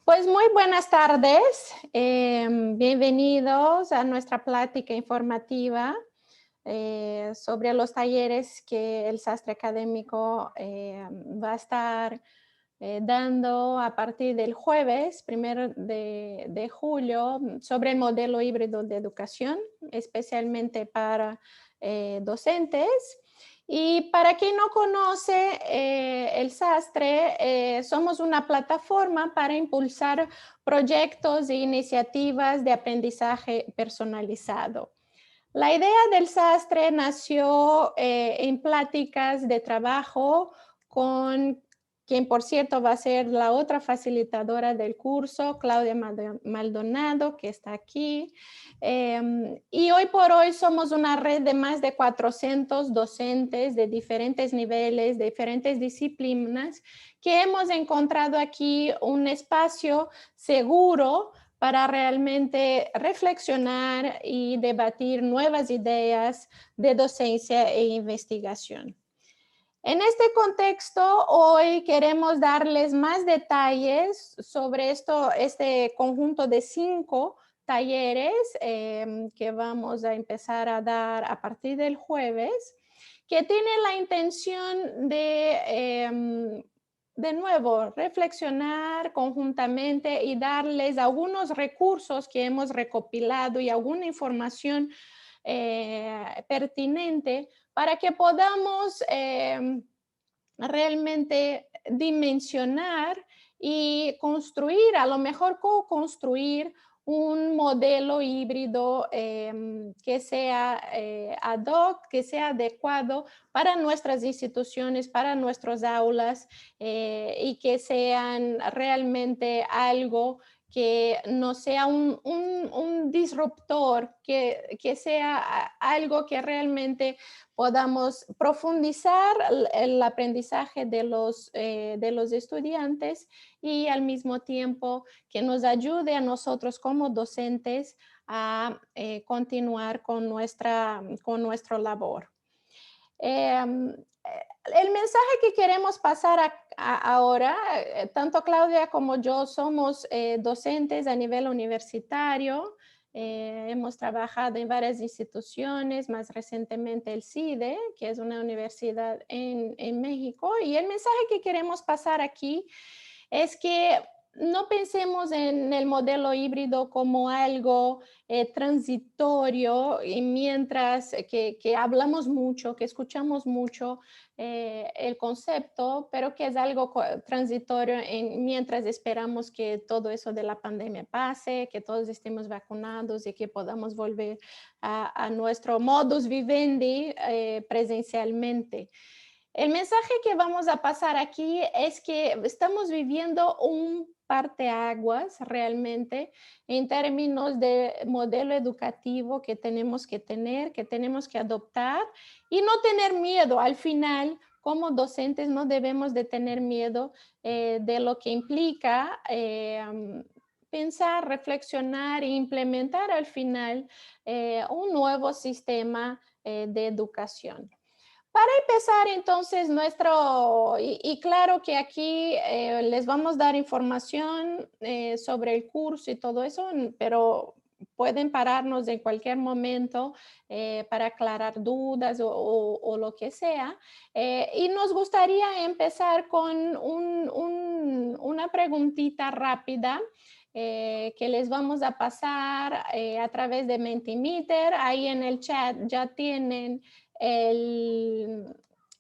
Pues muy buenas tardes, bienvenidos a nuestra plática informativa sobre los talleres que el Sastre Académico va a estar dando a partir del jueves 1 de julio sobre el modelo híbrido de educación, especialmente para docentes. Y para quien no conoce el Sastre, somos una plataforma para impulsar proyectos e iniciativas de aprendizaje personalizado. La idea del Sastre nació en pláticas de trabajo con quien, por cierto, va a ser la otra facilitadora del curso, Claudia Maldonado, que está aquí. Y hoy por hoy somos una red de más de 400 docentes de diferentes niveles, de diferentes disciplinas, que hemos encontrado aquí un espacio seguro para realmente reflexionar y debatir nuevas ideas de docencia e investigación. En este contexto, hoy queremos darles más detalles sobre este conjunto de 5 talleres que vamos a empezar a dar a partir del jueves, que tienen la intención de nuevo, reflexionar conjuntamente y darles algunos recursos que hemos recopilado y alguna información pertinente para que podamos realmente dimensionar y construir, a lo mejor co-construir un modelo híbrido que sea ad hoc, que sea adecuado para nuestras instituciones, para nuestras aulas y que sean realmente algo que no sea un disruptor, que sea algo que realmente podamos profundizar el aprendizaje de los estudiantes y al mismo tiempo que nos ayude a nosotros como docentes a continuar con nuestra labor. El mensaje que queremos pasar ahora, tanto Claudia como yo somos docentes a nivel universitario, hemos trabajado en varias instituciones, más recientemente el CIDE, que es una universidad en México, y el mensaje que queremos pasar aquí es que no pensemos en el modelo híbrido como algo transitorio, y mientras que hablamos mucho, que escuchamos mucho el concepto, pero que es algo transitorio mientras esperamos que todo eso de la pandemia pase, que todos estemos vacunados y que podamos volver a nuestro modus vivendi presencialmente. El mensaje que vamos a pasar aquí es que estamos viviendo un parteaguas realmente en términos de modelo educativo que tenemos que tener, que tenemos que adoptar y no tener miedo. Al final, como docentes, no debemos de tener miedo de lo que implica pensar, reflexionar e implementar al final un nuevo sistema de educación. Para empezar, entonces, y claro que aquí les vamos a dar información sobre el curso y todo eso, pero pueden pararnos en cualquier momento para aclarar dudas o lo que sea. Y nos gustaría empezar con una preguntita rápida que les vamos a pasar a través de Mentimeter. Ahí en el chat ya tienen el,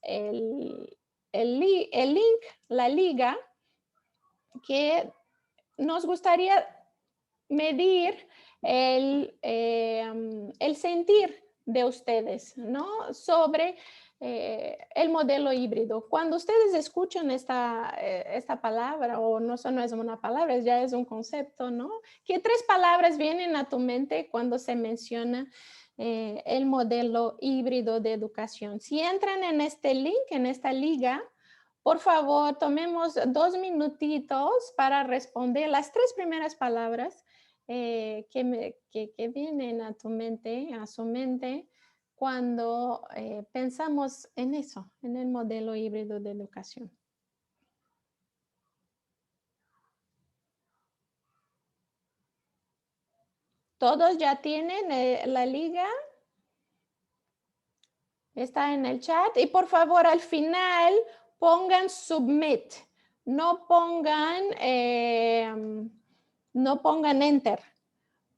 el link, la liga, que nos gustaría medir el sentir de ustedes, ¿no? Sobre el modelo híbrido. Cuando ustedes escuchan esta palabra, o no es una palabra, ya es un concepto, ¿no? ¿Qué 3 palabras vienen a tu mente cuando se menciona el modelo híbrido de educación? Si entran en este link, en esta liga, por favor, tomemos 2 minutitos para responder las 3 primeras palabras que vienen a tu mente, a su mente, cuando pensamos en eso, en el modelo híbrido de educación. ¿Todos ya tienen la liga? Está en el chat. Y por favor, al final pongan submit. No pongan enter.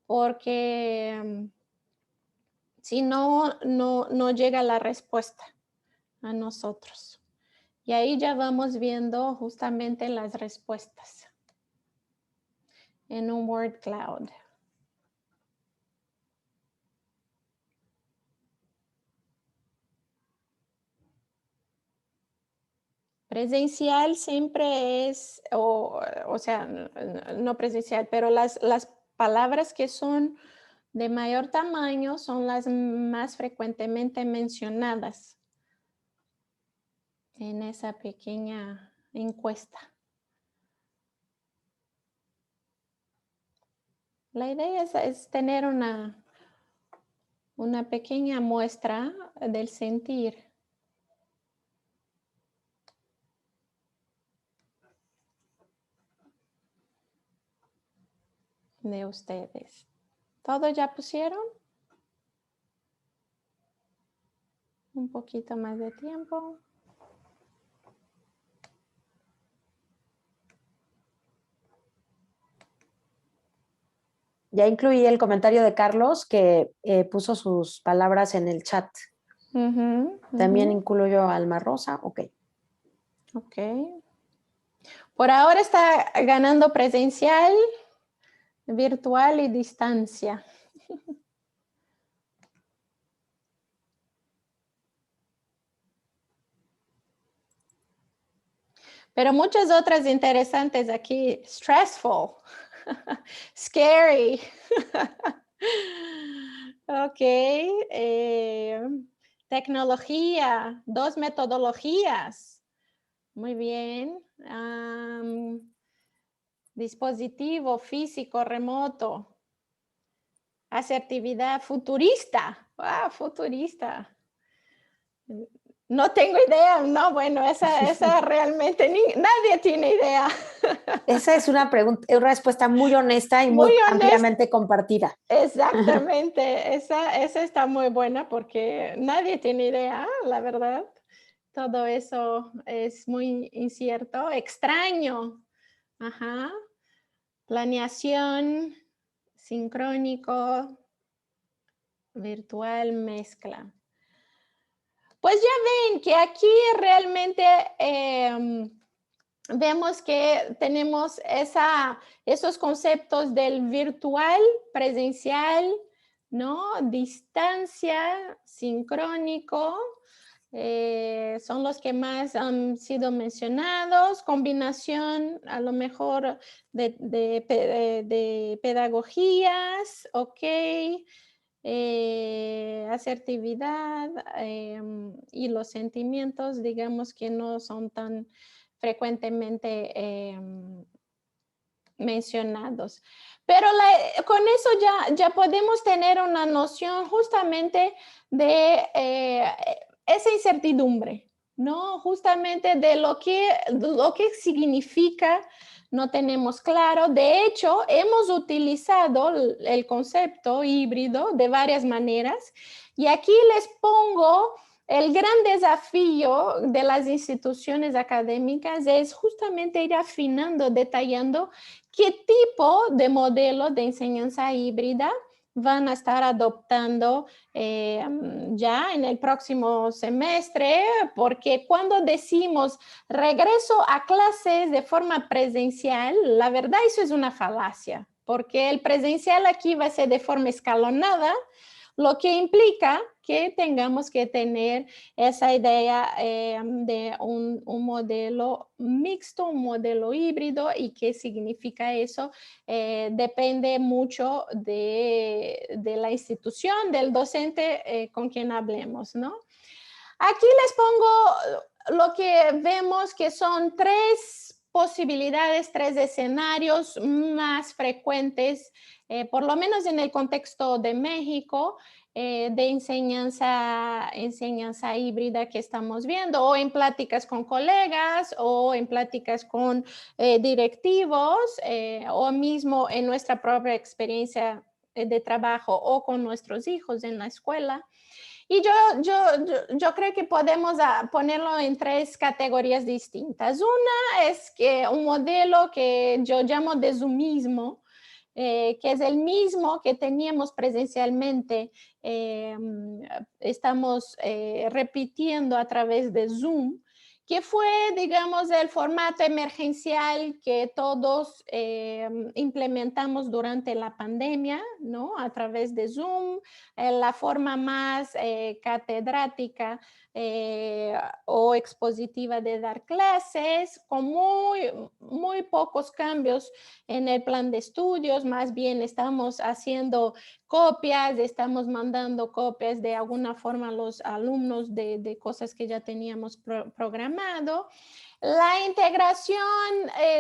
Porque si no, no llega la respuesta a nosotros. Y ahí ya vamos viendo justamente las respuestas en un word cloud. Presencial siempre es, o sea, no presencial, pero las palabras que son de mayor tamaño son las más frecuentemente mencionadas en esa pequeña encuesta. La idea es tener una pequeña muestra del sentir de ustedes. ¿Todo ya pusieron? Un poquito más de tiempo. Ya incluí el comentario de Carlos que puso sus palabras en el chat. También incluyo a Alma Rosa. Ok. Ok. Por ahora está ganando presencial, virtual y distancia. Pero muchas otras interesantes aquí. Stressful. Scary. Ok. Tecnología. 2 metodologías. Muy bien. Dispositivo físico remoto. Asertividad futurista. Ah, futurista. No tengo idea. No, bueno, esa realmente nadie tiene idea. Esa es una respuesta muy honesta y muy ampliamente compartida. Exactamente. Esa está muy buena porque nadie tiene idea, la verdad. Todo eso es muy incierto. Extraño. Ajá. Planeación, sincrónico, virtual, mezcla. Pues ya ven que aquí realmente vemos que tenemos esos conceptos del virtual, presencial, ¿no? Distancia, sincrónico, son los que más han sido mencionados. Combinación, a lo mejor, de pedagogías, ok. Asertividad y los sentimientos, digamos que no son tan frecuentemente mencionados. Pero con eso ya podemos tener una noción justamente de esa incertidumbre, ¿no? Justamente de lo que significa, no tenemos claro. De hecho, hemos utilizado el concepto híbrido de varias maneras y aquí les pongo el gran desafío de las instituciones académicas es justamente ir afinando, detallando qué tipo de modelo de enseñanza híbrida van a estar adoptando ya en el próximo semestre, porque cuando decimos regreso a clases de forma presencial, la verdad eso es una falacia, porque el presencial aquí va a ser de forma escalonada, lo que implica que tengamos que tener esa idea de un modelo mixto, un modelo híbrido. ¿Y qué significa eso? Depende mucho de la institución, del docente con quien hablemos, ¿no? Aquí les pongo lo que vemos que son 3 posibilidades, 3 escenarios más frecuentes, por lo menos en el contexto de México, de enseñanza híbrida que estamos viendo, o en pláticas con colegas, o en pláticas con directivos, o mismo en nuestra propia experiencia de trabajo o con nuestros hijos en la escuela. Y yo creo que podemos ponerlo en 3 categorías distintas. Una es que un modelo que yo llamo de Zoomismo, que es el mismo que teníamos presencialmente, estamos repitiendo a través de Zoom, que fue, digamos, el formato emergencial que todos implementamos durante la pandemia, ¿no? A través de Zoom, la forma más catedrática o expositiva de dar clases, con muy pocos cambios en el plan de estudios, más bien estamos haciendo copias, estamos mandando copias de alguna forma a los alumnos de cosas que ya teníamos programado. La integración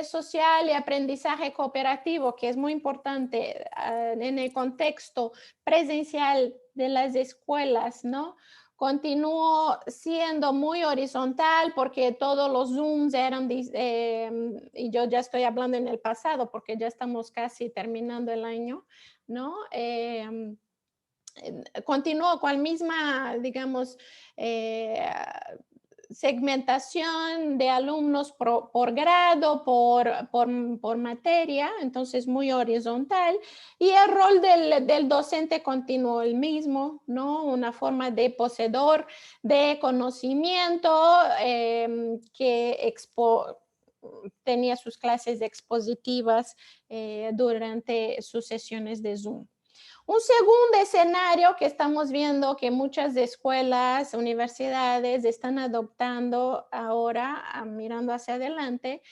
social y aprendizaje cooperativo, que es muy importante en el contexto presencial de las escuelas, ¿no? Continuó siendo muy horizontal porque todos los Zooms eran, y yo ya estoy hablando en el pasado porque ya estamos casi terminando el año, ¿no? Continuó con la misma, digamos, segmentación de alumnos por grado, por materia, entonces muy horizontal, y el rol del docente continuó el mismo, ¿no? Una forma de poseedor de conocimiento que tenía sus clases expositivas durante sus sesiones de Zoom. Un segundo escenario que estamos viendo que muchas escuelas, universidades están adoptando ahora, mirando hacia adelante,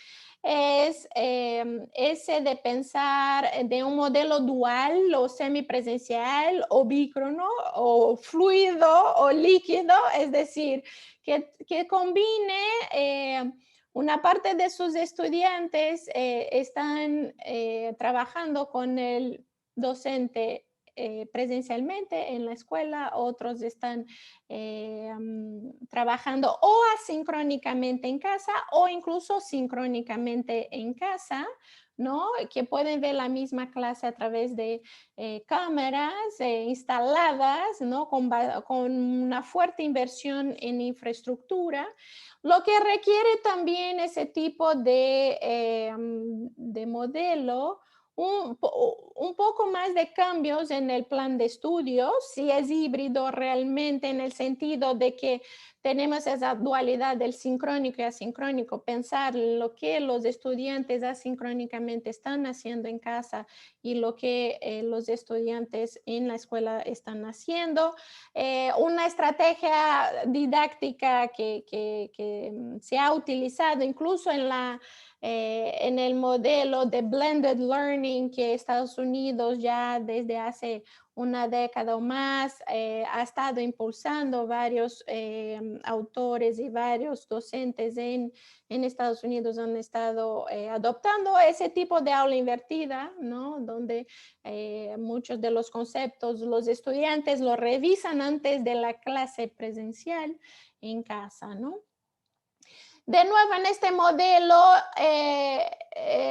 es ese de pensar de un modelo dual o semipresencial o bícrono o fluido o líquido, es decir, que combine una parte de sus estudiantes están trabajando con el docente presencialmente en la escuela, otros están trabajando o asincrónicamente en casa o incluso sincrónicamente en casa, ¿no? Que pueden ver la misma clase a través de cámaras instaladas, ¿no? Con una fuerte inversión en infraestructura, lo que requiere también ese tipo de modelo un poco más de cambios en el plan de estudio, si es híbrido realmente en el sentido de que tenemos esa dualidad del sincrónico y asincrónico, pensar lo que los estudiantes asincrónicamente están haciendo en casa y lo que los estudiantes en la escuela están haciendo. Una estrategia didáctica que se ha utilizado incluso en el modelo de blended learning que Estados Unidos ya desde hace una década o más ha estado impulsando varios autores y varios docentes en Estados Unidos han estado adoptando ese tipo de aula invertida, ¿no? Donde muchos de los conceptos los estudiantes los revisan antes de la clase presencial en casa, ¿no? De nuevo, en este modelo,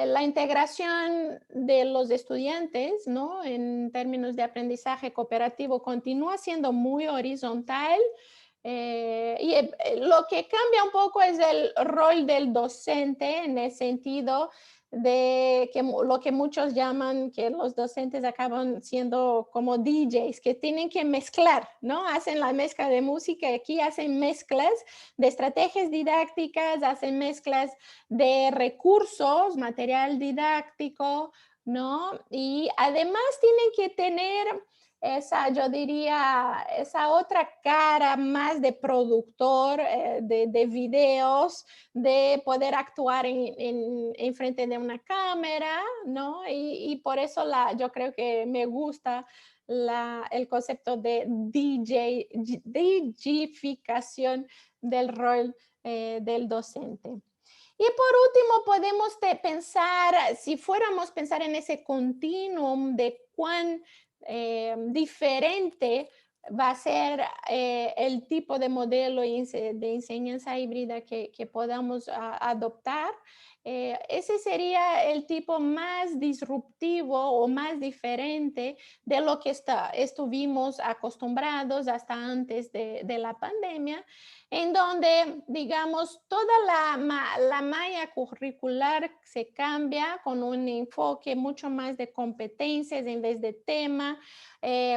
la integración de los estudiantes, ¿no? En términos de aprendizaje cooperativo, continúa siendo muy horizontal. Y lo que cambia un poco es el rol del docente en el sentido de que lo que muchos llaman que los docentes acaban siendo como DJs, que tienen que mezclar, ¿no? Hacen la mezcla de música y aquí hacen mezclas de estrategias didácticas, hacen mezclas de recursos, material didáctico, ¿no? Y además tienen que tener esa, yo diría, esa otra cara más de productor de videos, de poder actuar en frente de una cámara, ¿no? Y por eso yo creo que me gusta el concepto de DJificación del rol del docente. Y por último, podemos pensar, si fuéramos a pensar en ese continuum de cuán diferente va a ser el tipo de modelo de enseñanza híbrida que podamos adoptar, Ese sería el tipo más disruptivo o más diferente de lo que estuvimos acostumbrados hasta antes de la pandemia, en donde, digamos, toda la malla curricular se cambia con un enfoque mucho más de competencias en vez de tema,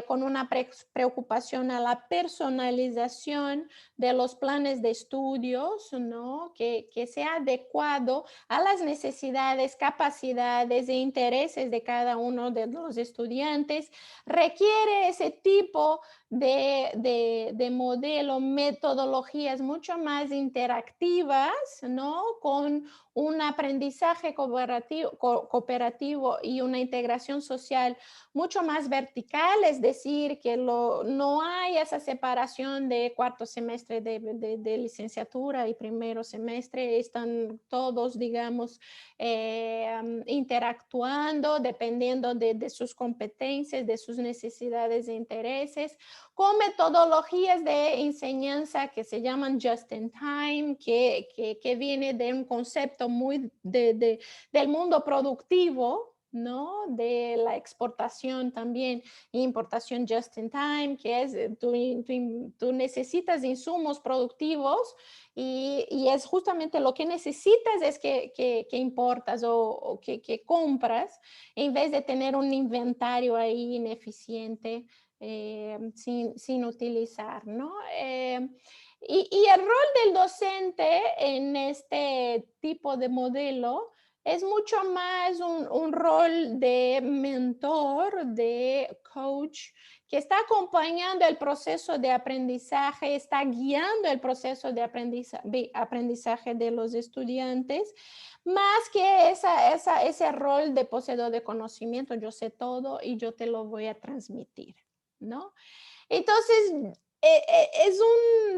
con una preocupación a la personalización de los planes de estudios, ¿no? Que sea adecuado a las necesidades, capacidades e intereses de cada uno de los estudiantes. Requiere ese tipo de modelo, metodologías mucho más interactivas, ¿no? Con un aprendizaje cooperativo y una integración social mucho más vertical, es decir, que no hay esa separación de cuarto semestre de licenciatura y primero semestre, están todos, digamos, interactuando dependiendo de sus competencias, de sus necesidades e intereses, con metodologías de enseñanza que se llaman just in time, que viene de un concepto muy del mundo productivo, ¿no? De la exportación también, importación just in time, que es tú necesitas insumos productivos y es justamente lo que necesitas es que importas o que compras en vez de tener un inventario ahí ineficiente sin utilizar, ¿no? Y el rol del docente en este tipo de modelo es mucho más un rol de mentor, de coach, que está acompañando el proceso de aprendizaje, está guiando el proceso de aprendizaje de los estudiantes, más que ese rol de poseedor de conocimiento, yo sé todo y yo te lo voy a transmitir, ¿no? Entonces, es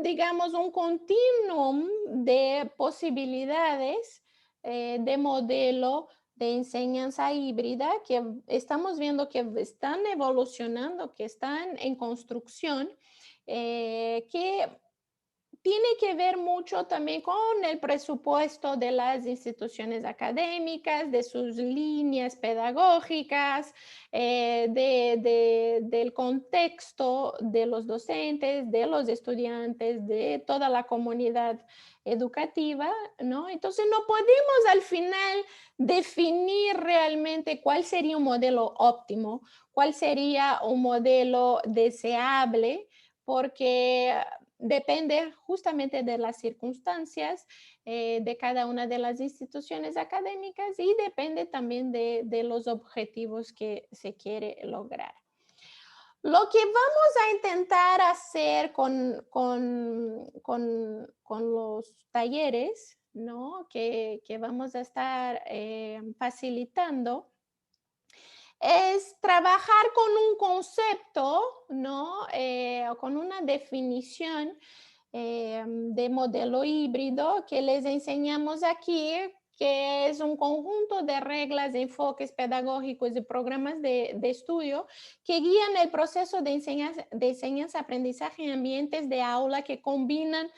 digamos, un continuum de posibilidades de modelo de enseñanza híbrida que estamos viendo que están evolucionando, que están en construcción, que tiene que ver mucho también con el presupuesto de las instituciones académicas, de sus líneas pedagógicas, del contexto de los docentes, de los estudiantes, de toda la comunidad educativa, ¿no? Entonces no podemos al final definir realmente cuál sería un modelo óptimo, cuál sería un modelo deseable, porque depende justamente de las circunstancias de cada una de las instituciones académicas y depende también de los objetivos que se quiere lograr. Lo que vamos a intentar hacer con los talleres, ¿no? Que vamos a estar facilitando es trabajar con un concepto, ¿no? Con una definición de modelo híbrido que les enseñamos aquí, que es un conjunto de reglas, de enfoques pedagógicos y programas de estudio que guían el proceso de enseñanza, aprendizaje en ambientes de aula que combinan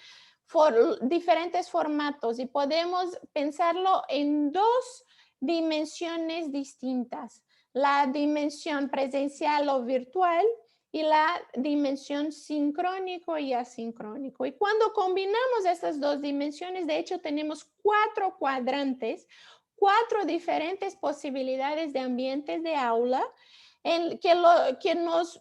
diferentes formatos y podemos pensarlo en dos dimensiones distintas, la dimensión presencial o virtual y la dimensión sincrónico y asincrónico. Y cuando combinamos estas dos dimensiones, de hecho tenemos 4 cuadrantes, 4 diferentes posibilidades de ambientes de aula que nos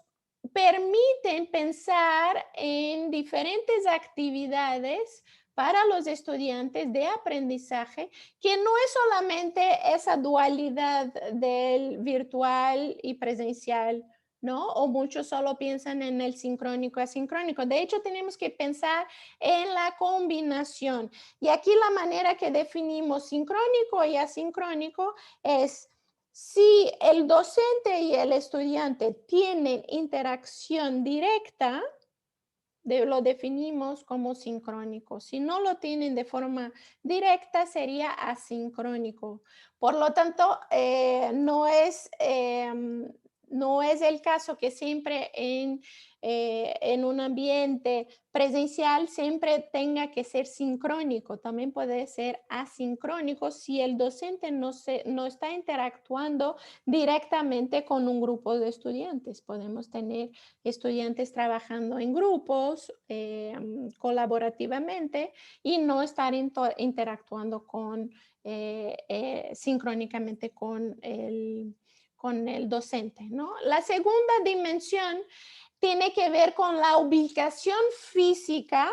permiten pensar en diferentes actividades para los estudiantes de aprendizaje, que no es solamente esa dualidad del virtual y presencial, ¿no? O muchos solo piensan en el sincrónico y asincrónico. De hecho, tenemos que pensar en la combinación. Y aquí la manera que definimos sincrónico y asincrónico es si el docente y el estudiante tienen interacción directa, lo definimos como sincrónico. Si no lo tienen de forma directa, sería asincrónico. Por lo tanto, no es no es el caso que siempre en un ambiente presencial siempre tenga que ser sincrónico, también puede ser asincrónico si el docente no está interactuando directamente con un grupo de estudiantes. Podemos tener estudiantes trabajando en grupos colaborativamente y no estar interactuando sincrónicamente con el docente, ¿no? La segunda dimensión tiene que ver con la ubicación física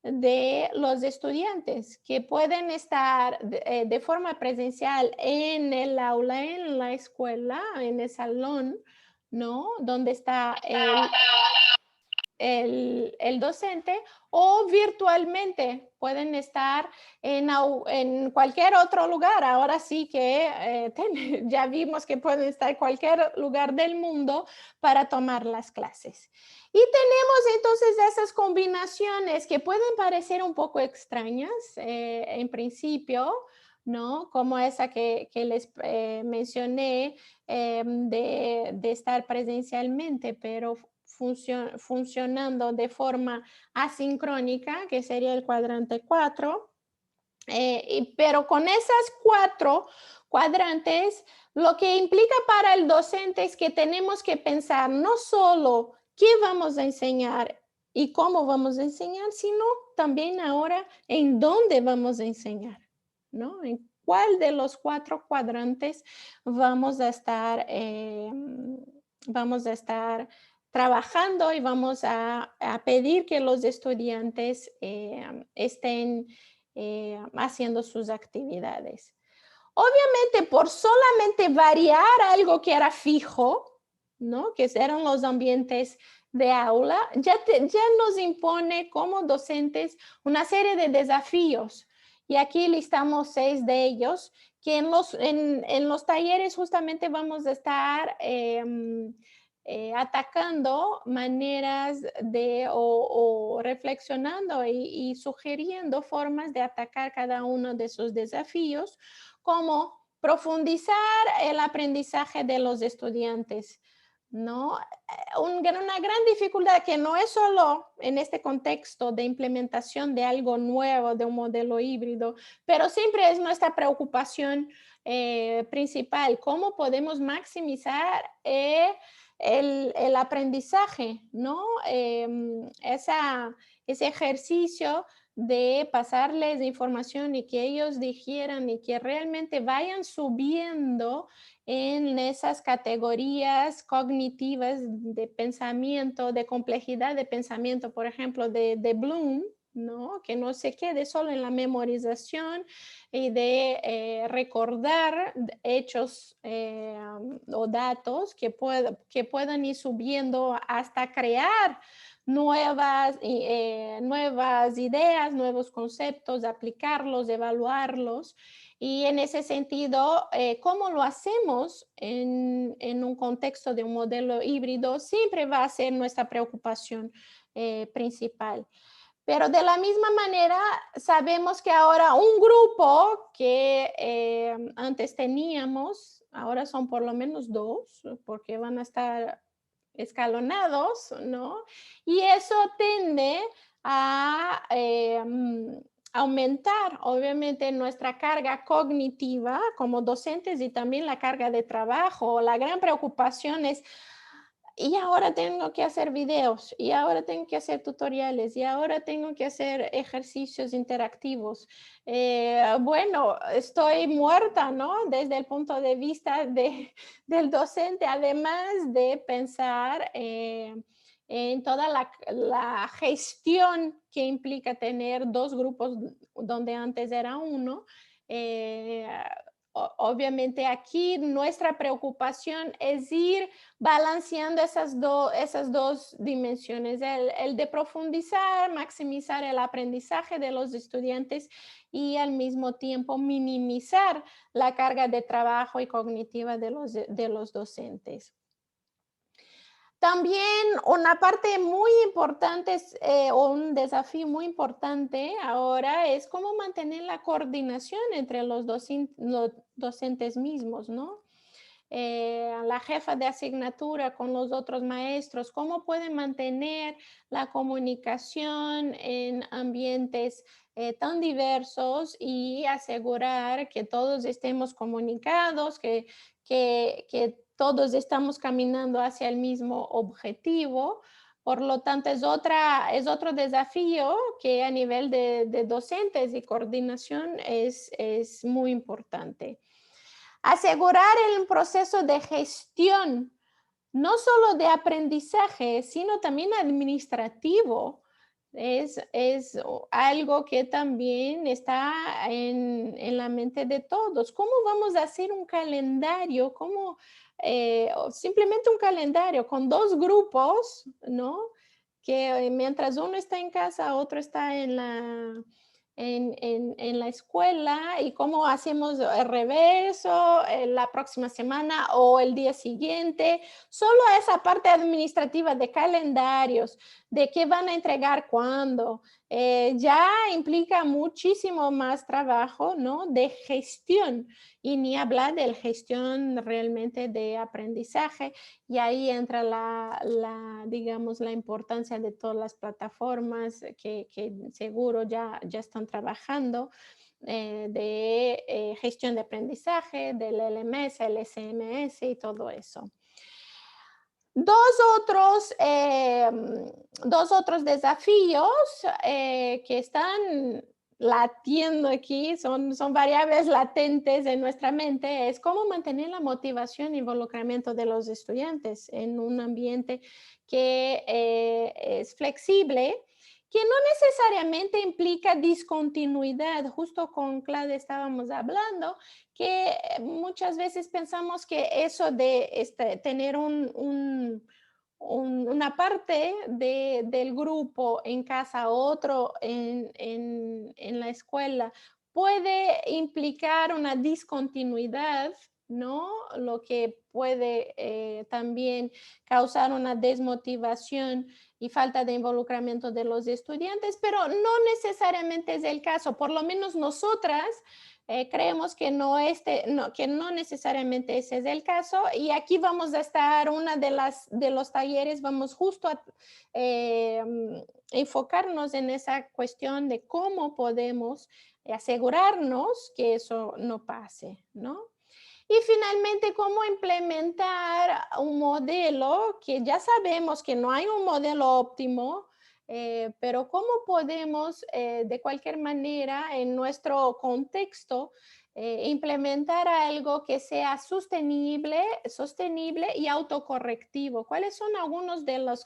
de los estudiantes que pueden estar de forma presencial en el aula, en la escuela, en el salón, ¿no? Donde está el docente, o virtualmente pueden estar en cualquier otro lugar. Ahora sí que ya vimos que pueden estar en cualquier lugar del mundo para tomar las clases. Y tenemos entonces esas combinaciones que pueden parecer un poco extrañas en principio, ¿no? Como esa que les mencioné de estar presencialmente, pero funcionando de forma asincrónica, que sería el cuadrante 4. Pero con esas 4 cuadrantes, lo que implica para el docente es que tenemos que pensar no solo qué vamos a enseñar y cómo vamos a enseñar, sino también ahora en dónde vamos a enseñar, ¿no? En cuál de los 4 cuadrantes vamos a estar trabajando y vamos a pedir que los estudiantes estén haciendo sus actividades. Obviamente, por solamente variar algo que era fijo, ¿no? Que eran los ambientes de aula, ya nos impone como docentes una serie de desafíos. Y aquí listamos 6 de ellos, que en los talleres justamente vamos a estar atacando maneras o reflexionando y sugiriendo formas de atacar cada uno de esos desafíos, como profundizar el aprendizaje de los estudiantes, ¿no? Una gran dificultad que no es solo en este contexto de implementación de algo nuevo, de un modelo híbrido, pero siempre es nuestra preocupación principal, cómo podemos maximizar el aprendizaje, ¿no? Ese ejercicio de pasarles información y que ellos digieran y que realmente vayan subiendo en esas categorías cognitivas de pensamiento, de complejidad de pensamiento, por ejemplo, de Bloom, ¿no? Que no se quede solo en la memorización y de recordar hechos o datos que puedan ir subiendo hasta crear nuevas ideas, nuevos conceptos, aplicarlos, evaluarlos. Y en ese sentido, ¿cómo lo hacemos en un contexto de un modelo híbrido? Siempre va a ser nuestra preocupación principal. Pero de la misma manera, sabemos que ahora un grupo que antes teníamos, ahora son por lo menos 2, porque van a estar escalonados, ¿no? Y eso tiende a aumentar, obviamente, nuestra carga cognitiva como docentes y también la carga de trabajo. La gran preocupación es, y ahora tengo que hacer videos, y ahora tengo que hacer tutoriales, y ahora tengo que hacer ejercicios interactivos. Bueno, estoy muerta, ¿no? Desde el punto de vista del docente, además de pensar en toda la gestión que implica tener 2 grupos donde antes era uno. Obviamente aquí nuestra preocupación es ir balanceando esas dos dimensiones, el de profundizar, maximizar el aprendizaje de los estudiantes y al mismo tiempo minimizar la carga de trabajo y cognitiva de los docentes. También una parte muy importante o un desafío muy importante ahora es cómo mantener la coordinación entre los docentes mismos, ¿no? la jefa de asignatura con los otros maestros, cómo pueden mantener la comunicación en ambientes tan diversos y asegurar que todos estemos comunicados, que todos estamos caminando hacia el mismo objetivo. Por lo tanto, es otro desafío que a nivel de docentes y coordinación es muy importante. Asegurar el proceso de gestión, no solo de aprendizaje, sino también administrativo. Es algo que también está en la mente de todos. ¿Cómo vamos a hacer un calendario? ¿Cómo, simplemente un calendario con 2 grupos, ¿no? Que mientras uno está en casa, otro está en la escuela, y cómo hacemos el reverso la próxima semana o el día siguiente. Solo esa parte administrativa de calendarios, de qué van a entregar cuándo, ya implica muchísimo más trabajo, ¿no? De gestión, y ni hablar de la gestión realmente de aprendizaje. Y ahí entra digamos, la importancia de todas las plataformas que seguro ya están trabajando, de gestión de aprendizaje, del LMS, el SMS y todo eso. Dos otros desafíos que están latiendo aquí, son variables latentes en nuestra mente, es cómo mantener la motivación e involucramiento de los estudiantes en un ambiente que es flexible, que no necesariamente implica discontinuidad. Justo con Claudia estábamos hablando que muchas veces pensamos que eso de tener una parte del grupo en casa, otro en la escuela, puede implicar una discontinuidad, ¿no? Lo que puede también causar una desmotivación y falta de involucramiento de los estudiantes, pero no necesariamente es el caso. Por lo menos nosotras creemos que que no necesariamente ese es el caso, y aquí vamos a estar, de los talleres, vamos justo a enfocarnos en esa cuestión de cómo podemos asegurarnos que eso no pase, ¿no? Y finalmente, cómo implementar un modelo que ya sabemos que no hay un modelo óptimo, pero cómo podemos de cualquier manera en nuestro contexto implementar algo que sea sostenible y autocorrectivo. ¿Cuáles son algunos de los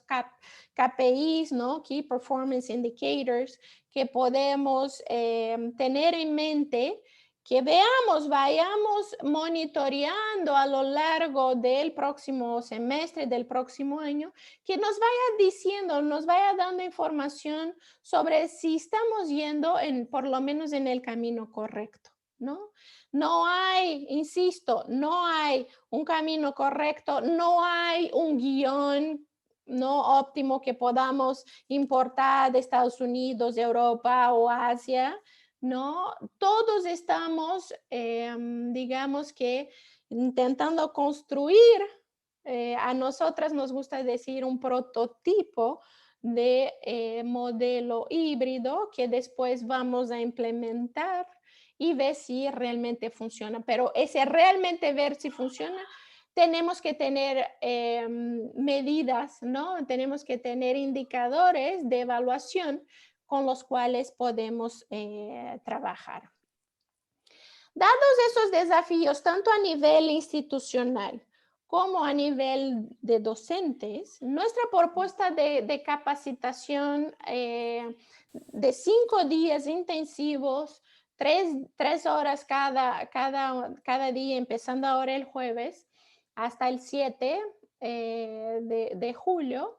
KPIs, ¿no? Key Performance Indicators, que podemos tener en mente, que vayamos monitoreando a lo largo del próximo semestre, del próximo año, que nos vaya diciendo, nos vaya dando información sobre si estamos yendo por lo menos en el camino correcto, ¿no? No hay, insisto, no hay un camino correcto, no hay un guión no óptimo que podamos importar de Estados Unidos, de Europa o Asia. ¿No? Todos estamos, digamos que, intentando construir, a nosotras nos gusta decir un prototipo de modelo híbrido que después vamos a implementar y ver si realmente funciona. Pero ese realmente ver si funciona, tenemos que tener medidas, ¿no? Tenemos que tener indicadores de evaluación con los cuales podemos trabajar. Dados esos desafíos, tanto a nivel institucional como a nivel de docentes, nuestra propuesta de capacitación de 5 días intensivos, 3 horas cada día, empezando ahora el jueves hasta el 7 de julio,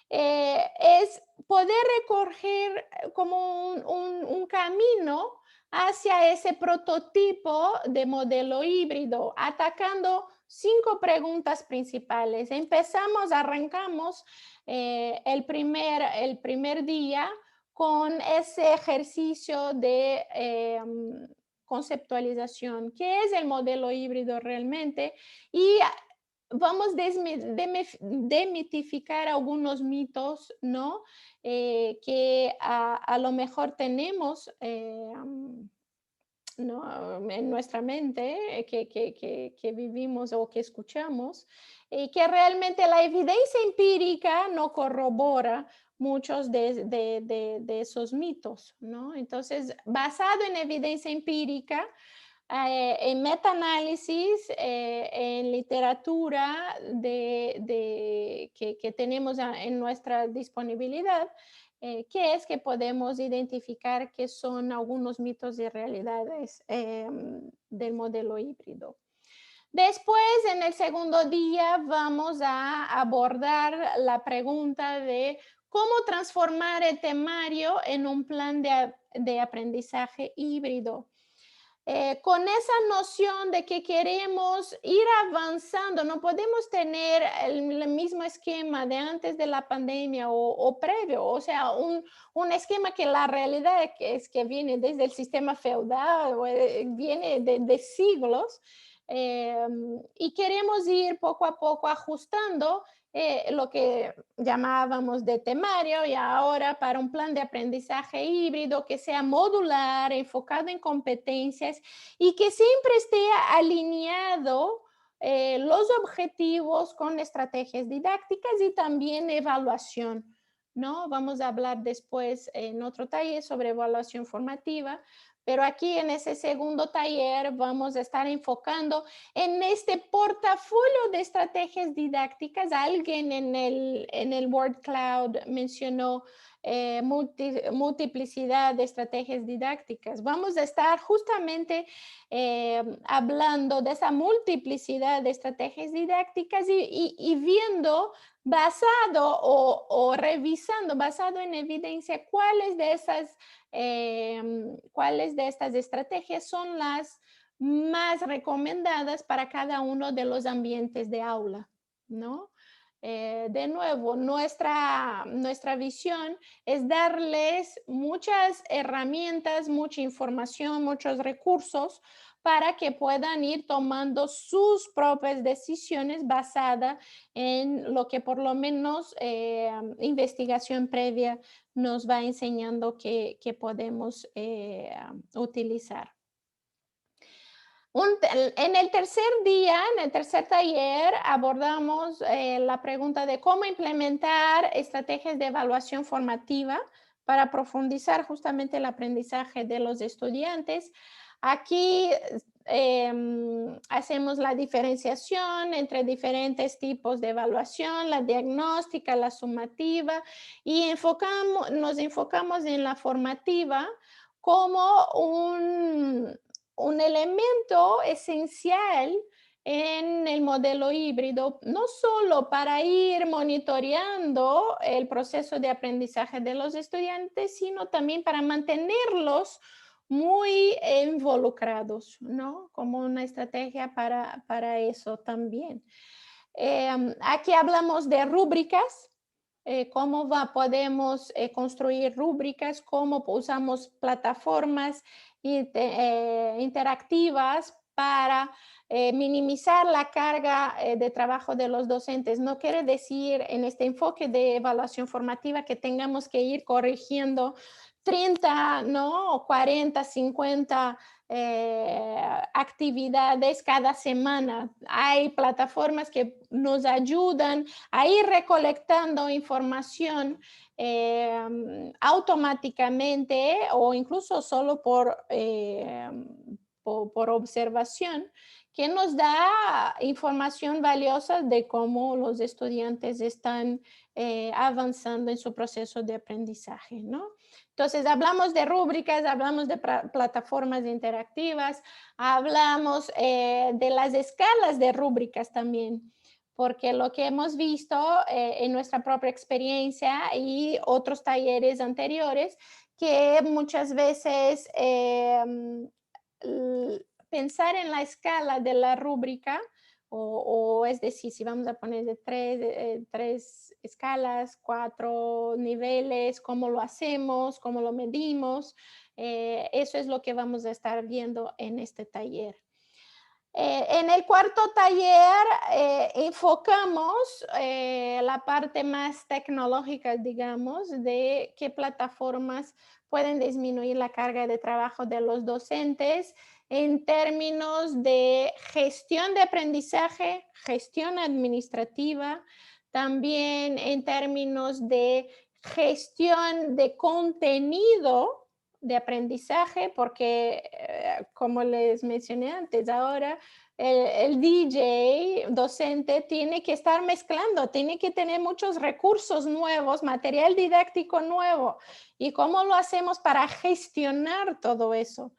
es poder recorrer como un camino hacia ese prototipo de modelo híbrido, atacando 5 preguntas principales. Arrancamos el primer día con ese ejercicio de conceptualización, qué es el modelo híbrido realmente, y vamos a demitificar algunos mitos, ¿no? Que a lo mejor tenemos ¿no? En nuestra mente que vivimos o que escuchamos, y que realmente la evidencia empírica no corrobora muchos de esos mitos, ¿no? Entonces, basado en evidencia empírica, en metaanálisis, en literatura que tenemos en nuestra disponibilidad, ¿qué es que podemos identificar que son algunos mitos y realidades del modelo híbrido? Después, en el segundo día, vamos a abordar la pregunta de cómo transformar el temario en un plan de aprendizaje híbrido. Con esa noción de que queremos ir avanzando, no podemos tener el mismo esquema de antes de la pandemia o previo, o sea, un esquema que la realidad es que viene desde el sistema feudal, viene de siglos, y queremos ir poco a poco ajustando lo que llamábamos de temario y ahora para un plan de aprendizaje híbrido que sea modular, enfocado en competencias y que siempre esté alineado los objetivos con estrategias didácticas y también evaluación, ¿no? Vamos a hablar después en otro taller sobre evaluación formativa, pero aquí en ese segundo taller vamos a estar enfocando en este portafolio de estrategias didácticas. Alguien en el Word Cloud mencionó multiplicidad de estrategias didácticas. Vamos a estar justamente hablando de esa multiplicidad de estrategias didácticas y viendo basado o revisando, basado en evidencia, cuáles de estas estrategias son las más recomendadas para cada uno de los ambientes de aula, ¿no? De nuevo, nuestra visión es darles muchas herramientas, mucha información, muchos recursos para que puedan ir tomando sus propias decisiones basadas en lo que por lo menos investigación previa nos va enseñando que podemos utilizar. En el tercer día, en el tercer taller, abordamos la pregunta de cómo implementar estrategias de evaluación formativa para profundizar justamente el aprendizaje de los estudiantes. Aquí hacemos la diferenciación entre diferentes tipos de evaluación, la diagnóstica, la sumativa, y nos enfocamos en la formativa como un elemento esencial en el modelo híbrido, no solo para ir monitoreando el proceso de aprendizaje de los estudiantes, sino también para mantenerlos muy involucrados, ¿no? Como una estrategia para eso también. Aquí hablamos de rúbricas, cómo podemos construir rúbricas, cómo usamos plataformas interactivas para minimizar la carga de trabajo de los docentes. No quiere decir en este enfoque de evaluación formativa que tengamos que ir corrigiendo 30, ¿no? O 40, 50 actividades cada semana. Hay plataformas que nos ayudan a ir recolectando información automáticamente o incluso solo por observación, que nos da información valiosa de cómo los estudiantes están avanzando en su proceso de aprendizaje, ¿no? Entonces, hablamos de rúbricas, hablamos de plataformas interactivas, hablamos de las escalas de rúbricas también, porque lo que hemos visto en nuestra propia experiencia y otros talleres anteriores, que muchas veces pensar en la escala de la rúbrica o es decir, si vamos a poner de tres escalas, 4 niveles, cómo lo hacemos, cómo lo medimos. Eso es lo que vamos a estar viendo en este taller. En el cuarto taller enfocamos la parte más tecnológica, digamos, de qué plataformas pueden disminuir la carga de trabajo de los docentes en términos de gestión de aprendizaje, gestión administrativa, también en términos de gestión de contenido de aprendizaje, porque como les mencioné antes, ahora el DJ docente tiene que estar mezclando, tiene que tener muchos recursos nuevos, material didáctico nuevo. ¿Y cómo lo hacemos para gestionar todo eso?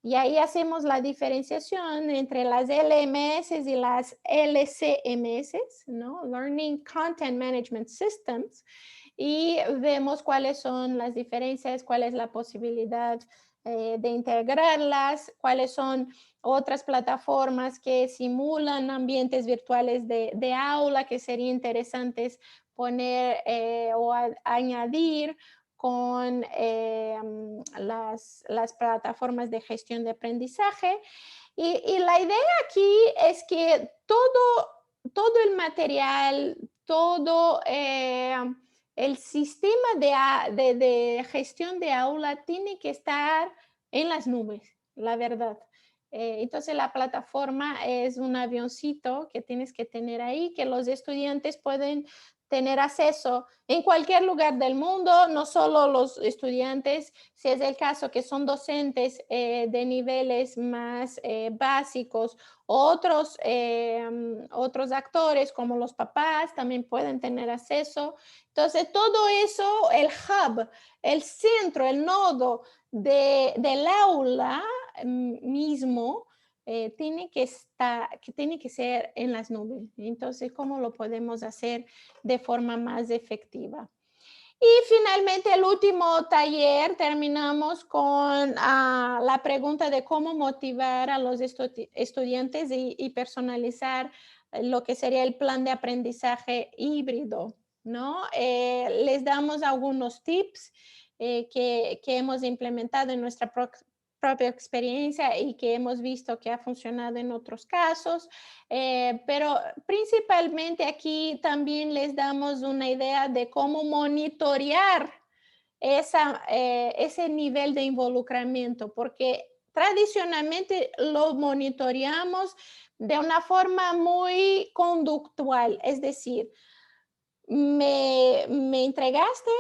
Y ahí hacemos la diferenciación entre las LMS y las LCMS, ¿no? Learning Content Management Systems, y vemos cuáles son las diferencias, cuál es la posibilidad de integrarlas, cuáles son otras plataformas que simulan ambientes virtuales de aula que serían interesantes poner o añadir con las plataformas de gestión de aprendizaje. Y la idea aquí es que todo el material, todo el sistema de gestión de aula tiene que estar en las nubes, la verdad. Entonces la plataforma es un avioncito que tienes que tener ahí, que los estudiantes pueden tener acceso en cualquier lugar del mundo, no solo los estudiantes, si es el caso que son docentes de niveles más básicos, otros actores como los papás también pueden tener acceso. Entonces, todo eso, el hub, el centro, el nodo del aula mismo, tiene que ser en las nubes. Entonces, ¿cómo lo podemos hacer de forma más efectiva? Y finalmente, el último taller, terminamos con la pregunta de cómo motivar a los estudiantes y personalizar lo que sería el plan de aprendizaje híbrido, ¿no? Les damos algunos tips que hemos implementado en nuestra propia experiencia y que hemos visto que ha funcionado en otros casos, pero principalmente aquí también les damos una idea de cómo monitorear ese nivel de involucramiento, porque tradicionalmente lo monitoreamos de una forma muy conductual, es decir, me entregaste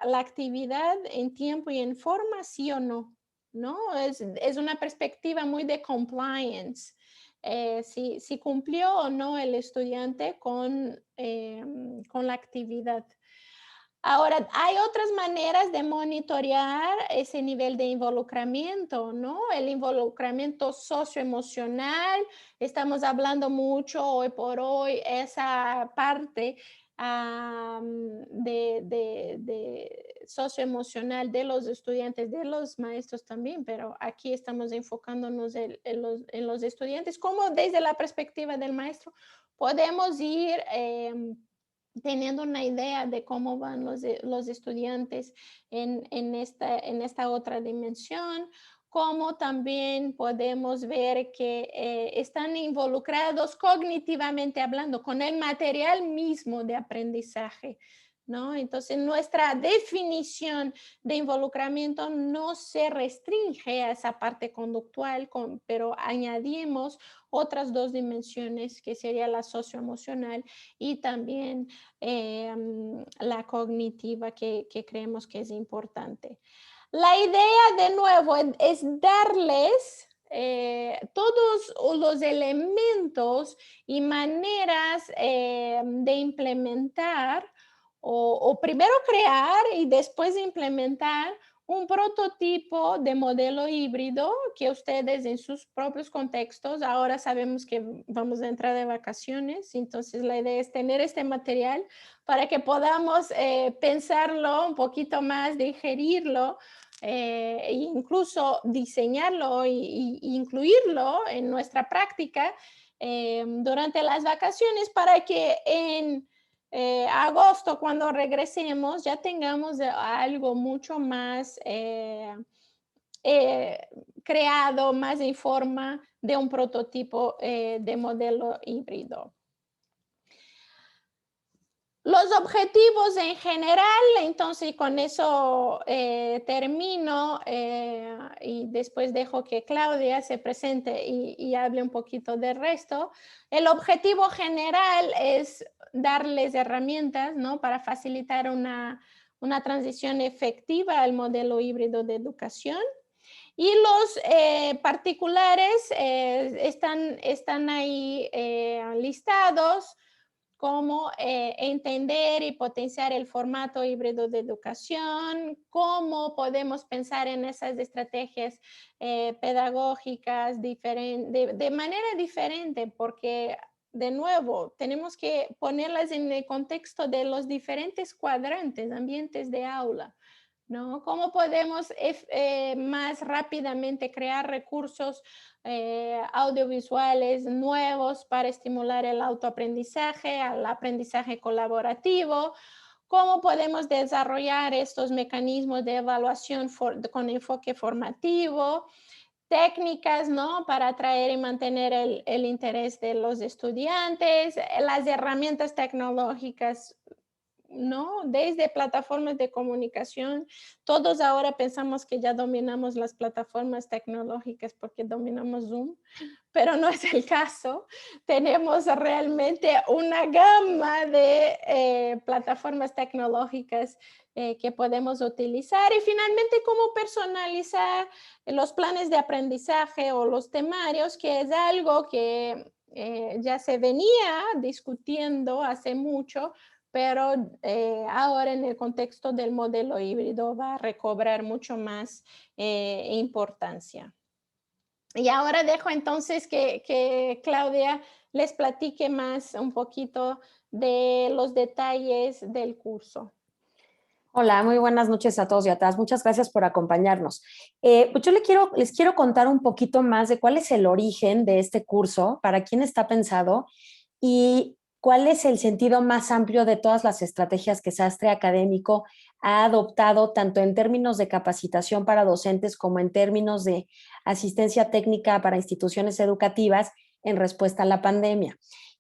la actividad en tiempo y en forma, sí o no, ¿no? Es una perspectiva muy de compliance. Si cumplió o no el estudiante con la actividad. Ahora, hay otras maneras de monitorear ese nivel de involucramiento, ¿no? El involucramiento socioemocional, estamos hablando mucho hoy por hoy, esa parte de socioemocional de los estudiantes, de los maestros también, pero aquí estamos enfocándonos en los estudiantes, como desde la perspectiva del maestro podemos ir teniendo una idea de cómo van los estudiantes en esta otra dimensión, como también podemos ver que están involucrados cognitivamente hablando con el material mismo de aprendizaje, ¿no? Entonces, nuestra definición de involucramiento no se restringe a esa parte conductual, pero añadimos otras dos dimensiones que sería la socioemocional y también la cognitiva que creemos que es importante. La idea de nuevo es darles todos los elementos y maneras de implementar o primero crear y después implementar un prototipo de modelo híbrido que ustedes en sus propios contextos, ahora sabemos que vamos a entrar de vacaciones, entonces la idea es tener este material para que podamos pensarlo un poquito más, digerirlo, e incluso diseñarlo e incluirlo en nuestra práctica durante las vacaciones para que en agosto, cuando regresemos, ya tengamos algo mucho más creado, más en forma de un prototipo de modelo híbrido. Los objetivos en general, entonces con eso termino y después dejo que Claudia se presente y hable un poquito del resto. El objetivo general es darles herramientas, ¿no?, para facilitar una transición efectiva al modelo híbrido de educación. Y los particulares están ahí listados, cómo entender y potenciar el formato híbrido de educación, cómo podemos pensar en esas estrategias pedagógicas de manera diferente, porque de nuevo tenemos que ponerlas en el contexto de los diferentes cuadrantes, ambientes de aula, ¿no? ¿Cómo podemos más rápidamente crear recursos audiovisuales nuevos para estimular el autoaprendizaje, el aprendizaje colaborativo? ¿Cómo podemos desarrollar estos mecanismos de evaluación con enfoque formativo? Técnicas, ¿no?, para atraer y mantener el interés de los estudiantes, las herramientas tecnológicas, ¿no? Desde plataformas de comunicación. Todos ahora pensamos que ya dominamos las plataformas tecnológicas porque dominamos Zoom, pero no es el caso. Tenemos realmente una gama de plataformas tecnológicas que podemos utilizar, y finalmente cómo personalizar los planes de aprendizaje o los temarios, que es algo que ya se venía discutiendo hace mucho, pero ahora en el contexto del modelo híbrido va a recobrar mucho más importancia. Y ahora dejo entonces que Claudia les platique más un poquito de los detalles del curso. Hola, muy buenas noches a todos y a todas. Muchas gracias por acompañarnos. Pues yo les quiero contar un poquito más de cuál es el origen de este curso, para quién está pensado y cuál es el sentido más amplio de todas las estrategias que Sastre Académico ha adoptado, tanto en términos de capacitación para docentes como en términos de asistencia técnica para instituciones educativas en respuesta a la pandemia.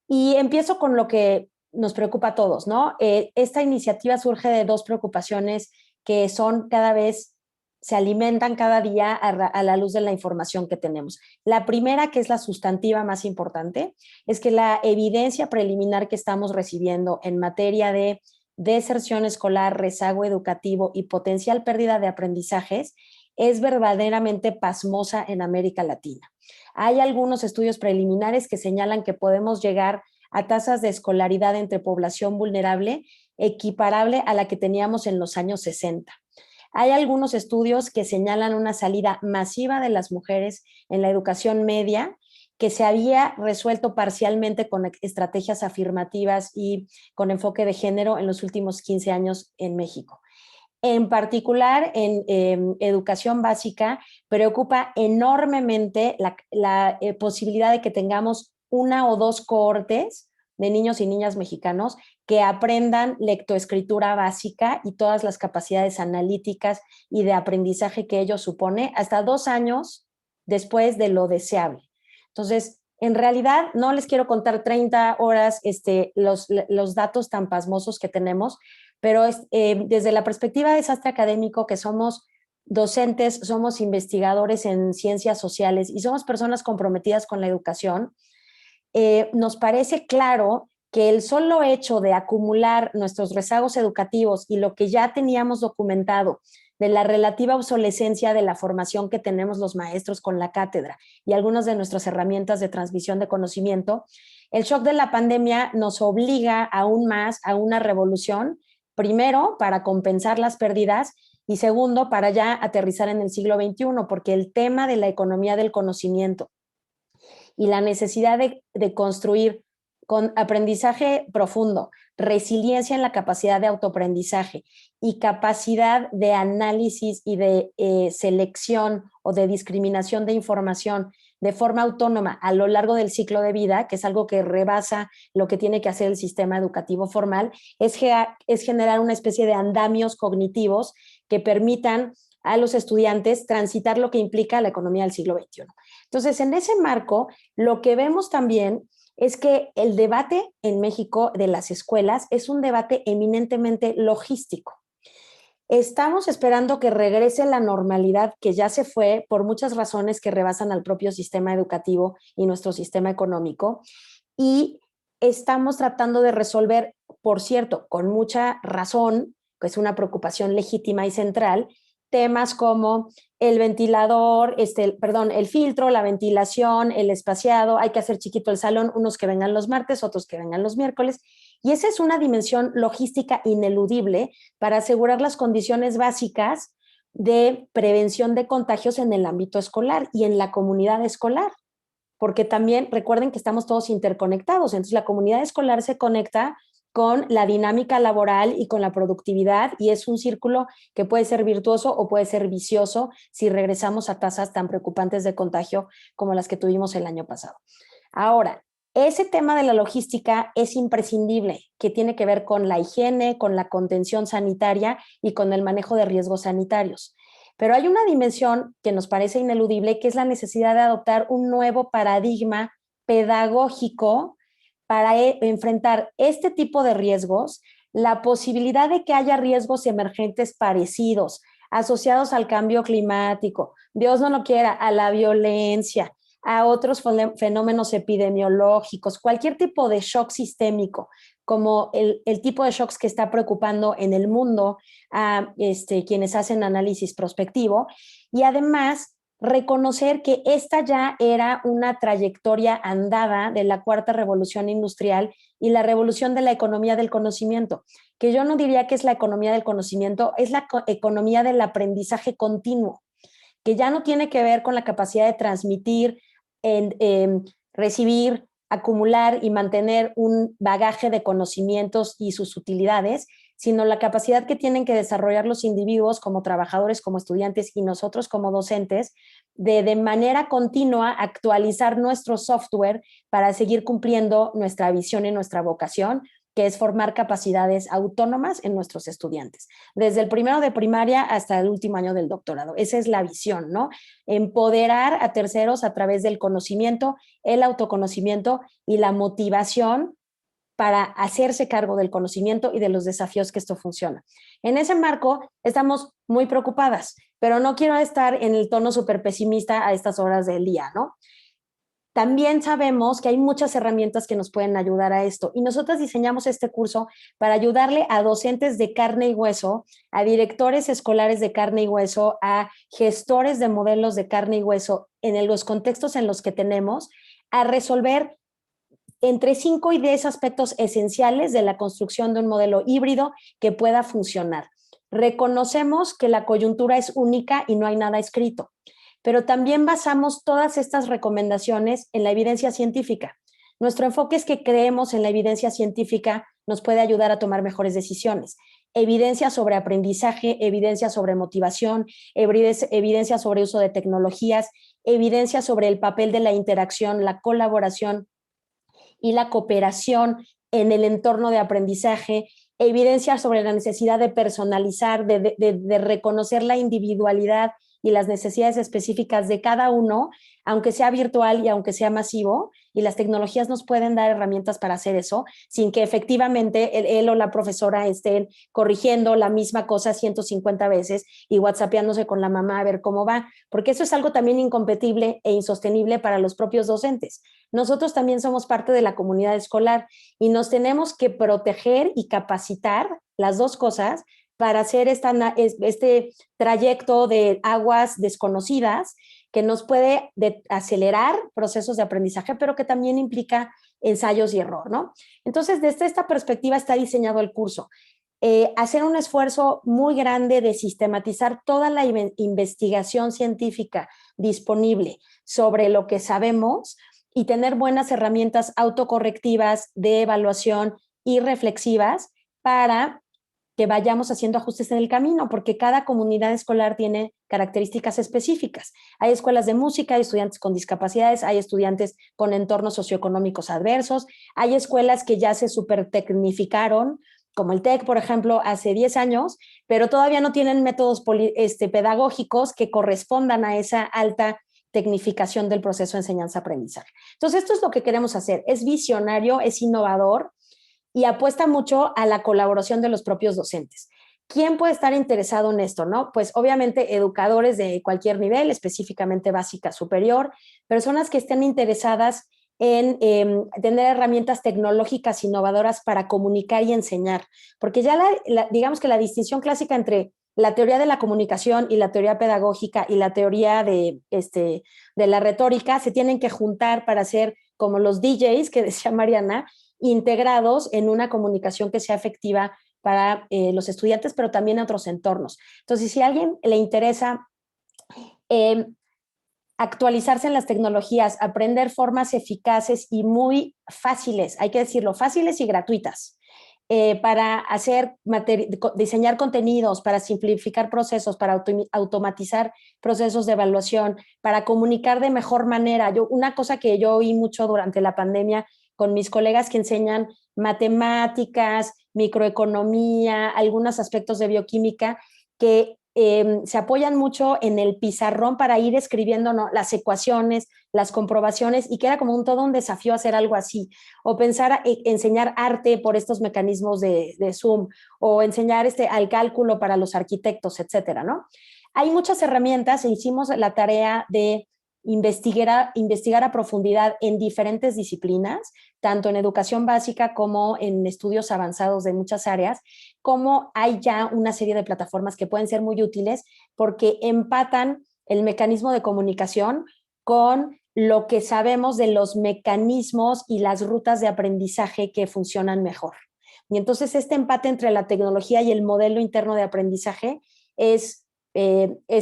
Y empiezo con lo que nos preocupa a todos, ¿no? Esta iniciativa surge de dos preocupaciones que son cada vez, se alimentan cada día a la luz de la información que tenemos. La primera, que es la sustantiva más importante, es que la evidencia preliminar que estamos recibiendo en materia de deserción escolar, rezago educativo y potencial pérdida de aprendizajes es verdaderamente pasmosa en América Latina. Hay algunos estudios preliminares que señalan que podemos llegar a tasas de escolaridad entre población vulnerable equiparable a la que teníamos en los años 60. Hay algunos estudios que señalan una salida masiva de las mujeres en la educación media que se había resuelto parcialmente con estrategias afirmativas y con enfoque de género en los últimos 15 años en México. En particular, en educación básica, preocupa enormemente la posibilidad de que tengamos una o dos cohortes de niños y niñas mexicanos que aprendan lectoescritura básica y todas las capacidades analíticas y de aprendizaje que ello supone hasta 2 años después de lo deseable. Entonces, en realidad, no les quiero contar 30 horas los datos tan pasmosos que tenemos, pero desde la perspectiva de Sastre Académico, que somos docentes, somos investigadores en ciencias sociales y somos personas comprometidas con la educación, nos parece claro que el solo hecho de acumular nuestros rezagos educativos y lo que ya teníamos documentado de la relativa obsolescencia de la formación que tenemos los maestros con la cátedra y algunas de nuestras herramientas de transmisión de conocimiento, el shock de la pandemia nos obliga aún más a una revolución, primero para compensar las pérdidas y segundo para ya aterrizar en el siglo XXI, porque el tema de la economía del conocimiento y la necesidad de construir con aprendizaje profundo, resiliencia en la capacidad de autoaprendizaje y capacidad de análisis y de selección o de discriminación de información de forma autónoma a lo largo del ciclo de vida, que es algo que rebasa lo que tiene que hacer el sistema educativo formal, es generar una especie de andamios cognitivos que permitan a los estudiantes transitar lo que implica la economía del siglo XXI. Entonces, en ese marco, lo que vemos también es que el debate en México de las escuelas es un debate eminentemente logístico. Estamos esperando que regrese la normalidad que ya se fue por muchas razones que rebasan al propio sistema educativo y nuestro sistema económico, y estamos tratando de resolver, por cierto, con mucha razón, que es una preocupación legítima y central, temas como el ventilador, el filtro, la ventilación, el espaciado, hay que hacer chiquito el salón, unos que vengan los martes, otros que vengan los miércoles, y esa es una dimensión logística ineludible para asegurar las condiciones básicas de prevención de contagios en el ámbito escolar y en la comunidad escolar, porque también recuerden que estamos todos interconectados, entonces la comunidad escolar se conecta con la dinámica laboral y con la productividad, y es un círculo que puede ser virtuoso o puede ser vicioso si regresamos a tasas tan preocupantes de contagio como las que tuvimos el año pasado. Ahora, ese tema de la logística es imprescindible, que tiene que ver con la higiene, con la contención sanitaria y con el manejo de riesgos sanitarios. Pero hay una dimensión que nos parece ineludible, que es la necesidad de adoptar un nuevo paradigma pedagógico para enfrentar este tipo de riesgos, la posibilidad de que haya riesgos emergentes parecidos, asociados al cambio climático, Dios no lo quiera, a la violencia, a otros fenómenos epidemiológicos, cualquier tipo de shock sistémico, como el tipo de shocks que está preocupando en el mundo a quienes hacen análisis prospectivo, y además reconocer que esta ya era una trayectoria andada de la cuarta revolución industrial y la revolución de la economía del conocimiento, que yo no diría que es la economía del conocimiento, es la economía del aprendizaje continuo, que ya no tiene que ver con la capacidad de transmitir, recibir, acumular y mantener un bagaje de conocimientos y sus utilidades, sino la capacidad que tienen que desarrollar los individuos como trabajadores, como estudiantes y nosotros como docentes, de manera continua actualizar nuestro software para seguir cumpliendo nuestra visión y nuestra vocación, que es formar capacidades autónomas en nuestros estudiantes, desde el primero de primaria hasta el último año del doctorado. Esa es la visión, ¿no? Empoderar a terceros a través del conocimiento, el autoconocimiento y la motivación para hacerse cargo del conocimiento y de los desafíos que esto funciona. En ese marco estamos muy preocupadas, pero no quiero estar en el tono súper pesimista a estas horas del día, ¿no? También sabemos que hay muchas herramientas que nos pueden ayudar a esto, y nosotros diseñamos este curso para ayudarle a docentes de carne y hueso, a directores escolares de carne y hueso, a gestores de modelos de carne y hueso en los contextos en los que tenemos, a resolver entre 5 y 10 aspectos esenciales de la construcción de un modelo híbrido que pueda funcionar. Reconocemos que la coyuntura es única y no hay nada escrito, pero también basamos todas estas recomendaciones en la evidencia científica. Nuestro enfoque es que creemos en la evidencia científica nos puede ayudar a tomar mejores decisiones. Evidencia sobre aprendizaje, evidencia sobre motivación, evidencia sobre uso de tecnologías, evidencia sobre el papel de la interacción, la colaboración y la cooperación en el entorno de aprendizaje, evidencia sobre la necesidad de personalizar, de reconocer la individualidad y las necesidades específicas de cada uno, aunque sea virtual y aunque sea masivo, y las tecnologías nos pueden dar herramientas para hacer eso, sin que efectivamente él o la profesora estén corrigiendo la misma cosa 150 veces y whatsappeándose con la mamá a ver cómo va, porque eso es algo también incompatible e insostenible para los propios docentes. Nosotros también somos parte de la comunidad escolar y nos tenemos que proteger y capacitar, las dos cosas, para hacer este trayecto de aguas desconocidas que nos puede acelerar procesos de aprendizaje, pero que también implica ensayos y error, ¿no? Entonces, desde esta perspectiva está diseñado el curso. Hacer un esfuerzo muy grande de sistematizar toda la investigación científica disponible sobre lo que sabemos y tener buenas herramientas autocorrectivas de evaluación y reflexivas para que vayamos haciendo ajustes en el camino, porque cada comunidad escolar tiene características específicas. Hay escuelas de música, hay estudiantes con discapacidades, hay estudiantes con entornos socioeconómicos adversos, hay escuelas que ya se supertecnificaron, como el TEC, por ejemplo, hace 10 años, pero todavía no tienen métodos pedagógicos que correspondan a esa alta tecnificación del proceso de enseñanza-aprendizaje. Entonces, esto es lo que queremos hacer. Es visionario, es innovador y apuesta mucho a la colaboración de los propios docentes. ¿Quién puede estar interesado en esto, no? Pues obviamente educadores de cualquier nivel, específicamente básica, superior, personas que estén interesadas en tener herramientas tecnológicas innovadoras para comunicar y enseñar, porque ya digamos que la distinción clásica entre la teoría de la comunicación y la teoría pedagógica y la teoría de la retórica se tienen que juntar para ser como los DJs que decía Mariana, integrados en una comunicación que sea efectiva para los estudiantes, pero también en otros entornos. Entonces, si a alguien le interesa actualizarse en las tecnologías, aprender formas eficaces y muy fáciles, hay que decirlo, fáciles y gratuitas, para diseñar contenidos, para simplificar procesos, para automatizar procesos de evaluación, para comunicar de mejor manera. Una cosa que yo oí mucho durante la pandemia con mis colegas que enseñan matemáticas, microeconomía, algunos aspectos de bioquímica, que se apoyan mucho en el pizarrón para ir escribiendo, ¿no?, las ecuaciones, las comprobaciones, y que era como todo un desafío hacer algo así, o pensar enseñar arte por estos mecanismos de Zoom, o enseñar al cálculo para los arquitectos, etcétera, ¿no? Hay muchas herramientas e hicimos la tarea de investigar a profundidad en diferentes disciplinas, tanto en educación básica como en estudios avanzados de muchas áreas, como hay ya una serie de plataformas que pueden ser muy útiles porque empatan el mecanismo de comunicación con lo que sabemos de los mecanismos y las rutas de aprendizaje que funcionan mejor. Y entonces este empate entre la tecnología y el modelo interno de aprendizaje es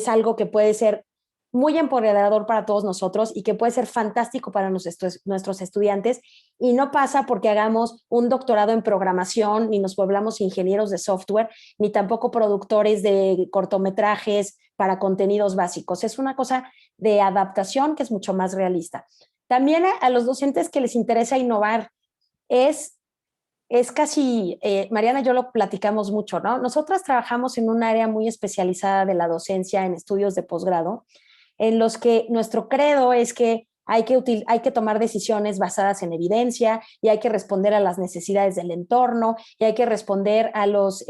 algo que puede ser muy empoderador para todos nosotros y que puede ser fantástico para nuestros estudiantes, y no pasa porque hagamos un doctorado en programación, ni nos volvamos ingenieros de software, ni tampoco productores de cortometrajes para contenidos básicos. Es una cosa de adaptación que es mucho más realista. También a los docentes que les interesa innovar, es casi, Mariana y yo lo platicamos mucho, ¿no? Nosotras trabajamos en un área muy especializada de la docencia en estudios de posgrado, en los que nuestro credo es que hay que tomar decisiones basadas en evidencia y hay que responder a las necesidades del entorno y hay que responder a los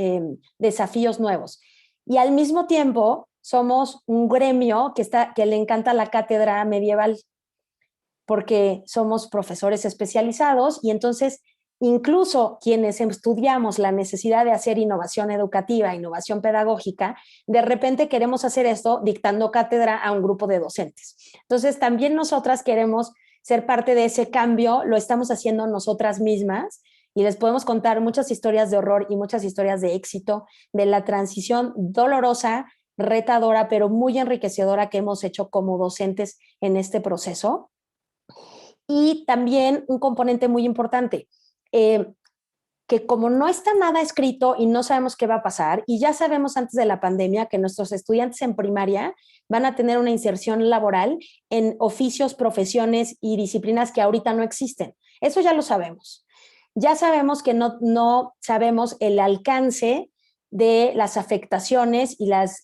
desafíos nuevos. Y al mismo tiempo somos un gremio que le encanta la cátedra medieval porque somos profesores especializados y entonces incluso quienes estudiamos la necesidad de hacer innovación educativa, innovación pedagógica, de repente queremos hacer esto dictando cátedra a un grupo de docentes. Entonces, también nosotras queremos ser parte de ese cambio, lo estamos haciendo nosotras mismas y les podemos contar muchas historias de horror y muchas historias de éxito de la transición dolorosa, retadora, pero muy enriquecedora que hemos hecho como docentes en este proceso. Y también un componente muy importante, que como no está nada escrito y no sabemos qué va a pasar, y ya sabemos antes de la pandemia que nuestros estudiantes en primaria van a tener una inserción laboral en oficios, profesiones y disciplinas que ahorita no existen. Eso ya lo sabemos. Ya sabemos que no sabemos el alcance de las afectaciones y los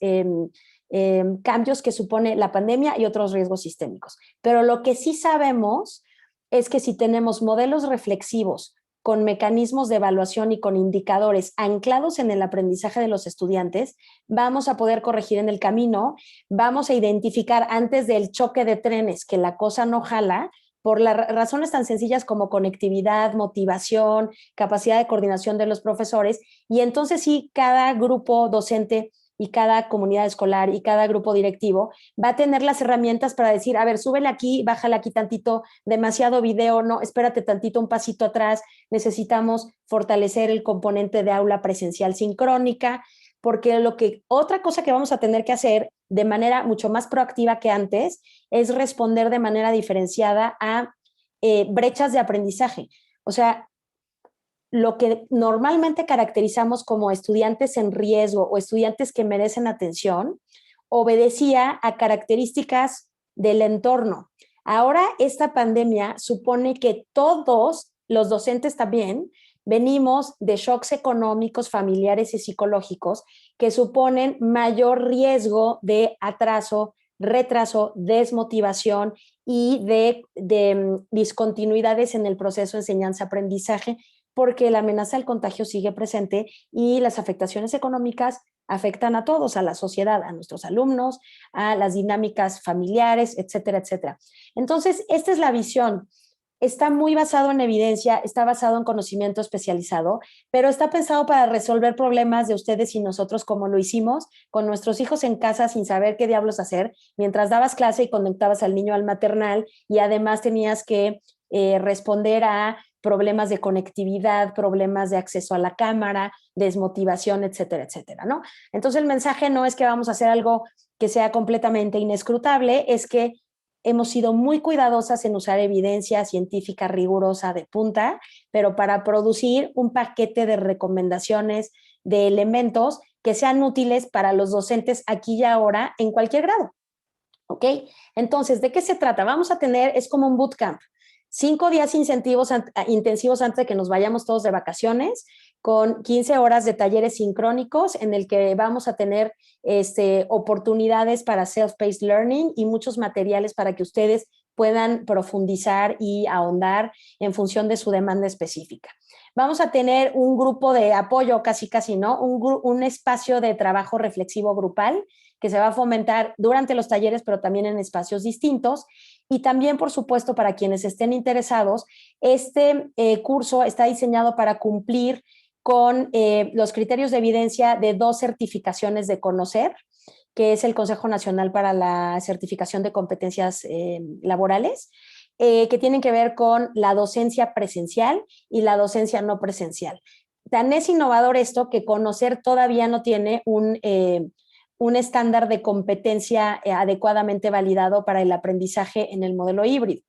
cambios que supone la pandemia y otros riesgos sistémicos. Pero lo que sí sabemos es que si tenemos modelos reflexivos con mecanismos de evaluación y con indicadores anclados en el aprendizaje de los estudiantes, vamos a poder corregir en el camino, vamos a identificar antes del choque de trenes que la cosa no jala, por las razones tan sencillas como conectividad, motivación, capacidad de coordinación de los profesores, y entonces sí, cada grupo docente y cada comunidad escolar y cada grupo directivo va a tener las herramientas para decir, a ver, súbele aquí, bájale aquí tantito, demasiado video, no, espérate tantito, un pasito atrás, necesitamos fortalecer el componente de aula presencial sincrónica, porque otra cosa que vamos a tener que hacer de manera mucho más proactiva que antes es responder de manera diferenciada a brechas de aprendizaje. O sea, lo que normalmente caracterizamos como estudiantes en riesgo o estudiantes que merecen atención, obedecía a características del entorno. Ahora esta pandemia supone que todos los docentes también venimos de shocks económicos, familiares y psicológicos que suponen mayor riesgo de atraso, retraso, desmotivación y de discontinuidades en el proceso de enseñanza-aprendizaje, porque la amenaza del contagio sigue presente y las afectaciones económicas afectan a todos, a la sociedad, a nuestros alumnos, a las dinámicas familiares, etcétera, etcétera. Entonces, esta es la visión. Está muy basado en evidencia, está basado en conocimiento especializado, pero está pensado para resolver problemas de ustedes y nosotros, como lo hicimos con nuestros hijos en casa sin saber qué diablos hacer, mientras dabas clase y conectabas al niño al maternal y además tenías que responder a problemas de conectividad, problemas de acceso a la cámara, desmotivación, etcétera, etcétera, ¿no? Entonces el mensaje no es que vamos a hacer algo que sea completamente inescrutable, es que hemos sido muy cuidadosas en usar evidencia científica rigurosa de punta, pero para producir un paquete de recomendaciones, de elementos que sean útiles para los docentes aquí y ahora en cualquier grado. ¿Ok? Entonces, ¿de qué se trata? Vamos a tener, es como un bootcamp, 5 días intensivos antes de que nos vayamos todos de vacaciones, con 15 horas de talleres sincrónicos en el que vamos a tener oportunidades para self-paced learning y muchos materiales para que ustedes puedan profundizar y ahondar en función de su demanda específica. Vamos a tener un grupo de apoyo, casi, ¿no? Un espacio de trabajo reflexivo grupal que se va a fomentar durante los talleres, pero también en espacios distintos. Y también, por supuesto, para quienes estén interesados, este curso está diseñado para cumplir con los criterios de evidencia de 2 certificaciones de CONOCER, que es el Consejo Nacional para la Certificación de Competencias Laborales, que tienen que ver con la docencia presencial y la docencia no presencial. Tan es innovador esto que CONOCER todavía no tiene un estándar de competencia adecuadamente validado para el aprendizaje en el modelo híbrido.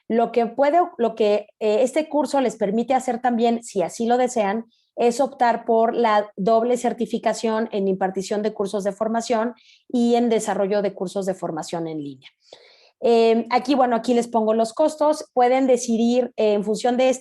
Lo que este curso les permite hacer también, si así lo desean, es optar por la doble certificación en impartición de cursos de formación y en desarrollo de cursos de formación en línea. Aquí les pongo los costos. Pueden decidir en función de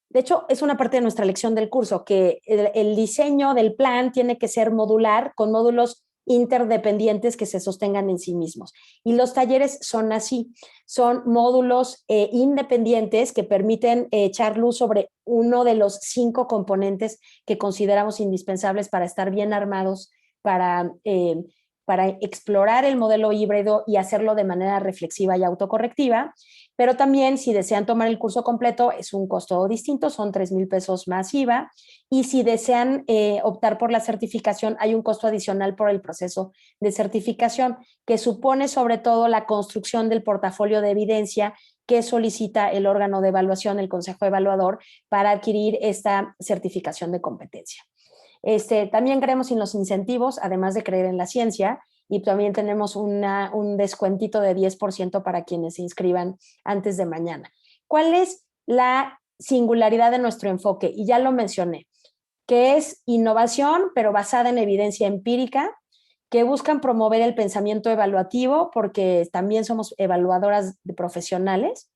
de hecho, es una parte de nuestra lección del curso, que el diseño del plan tiene que ser modular con módulos interdependientes que se sostengan en sí mismos. Y los talleres son así, son módulos independientes que permiten echar luz sobre uno de los 5 componentes que consideramos indispensables para estar bien armados para explorar el modelo híbrido y hacerlo de manera reflexiva y autocorrectiva, pero también si desean tomar el curso completo es un costo distinto, son 3,000 pesos más IVA, y si desean optar por la certificación hay un costo adicional por el proceso de certificación que supone sobre todo la construcción del portafolio de evidencia que solicita el órgano de evaluación, el Consejo Evaluador, para adquirir esta certificación de competencia. También creemos en los incentivos, además de creer en la ciencia, y también tenemos un descuentito de 10% para quienes se inscriban antes de mañana. ¿Cuál es la singularidad de nuestro enfoque? Y ya lo mencioné, que es innovación, pero basada en evidencia empírica, que buscan promover el pensamiento evaluativo, porque también somos evaluadoras de profesionales,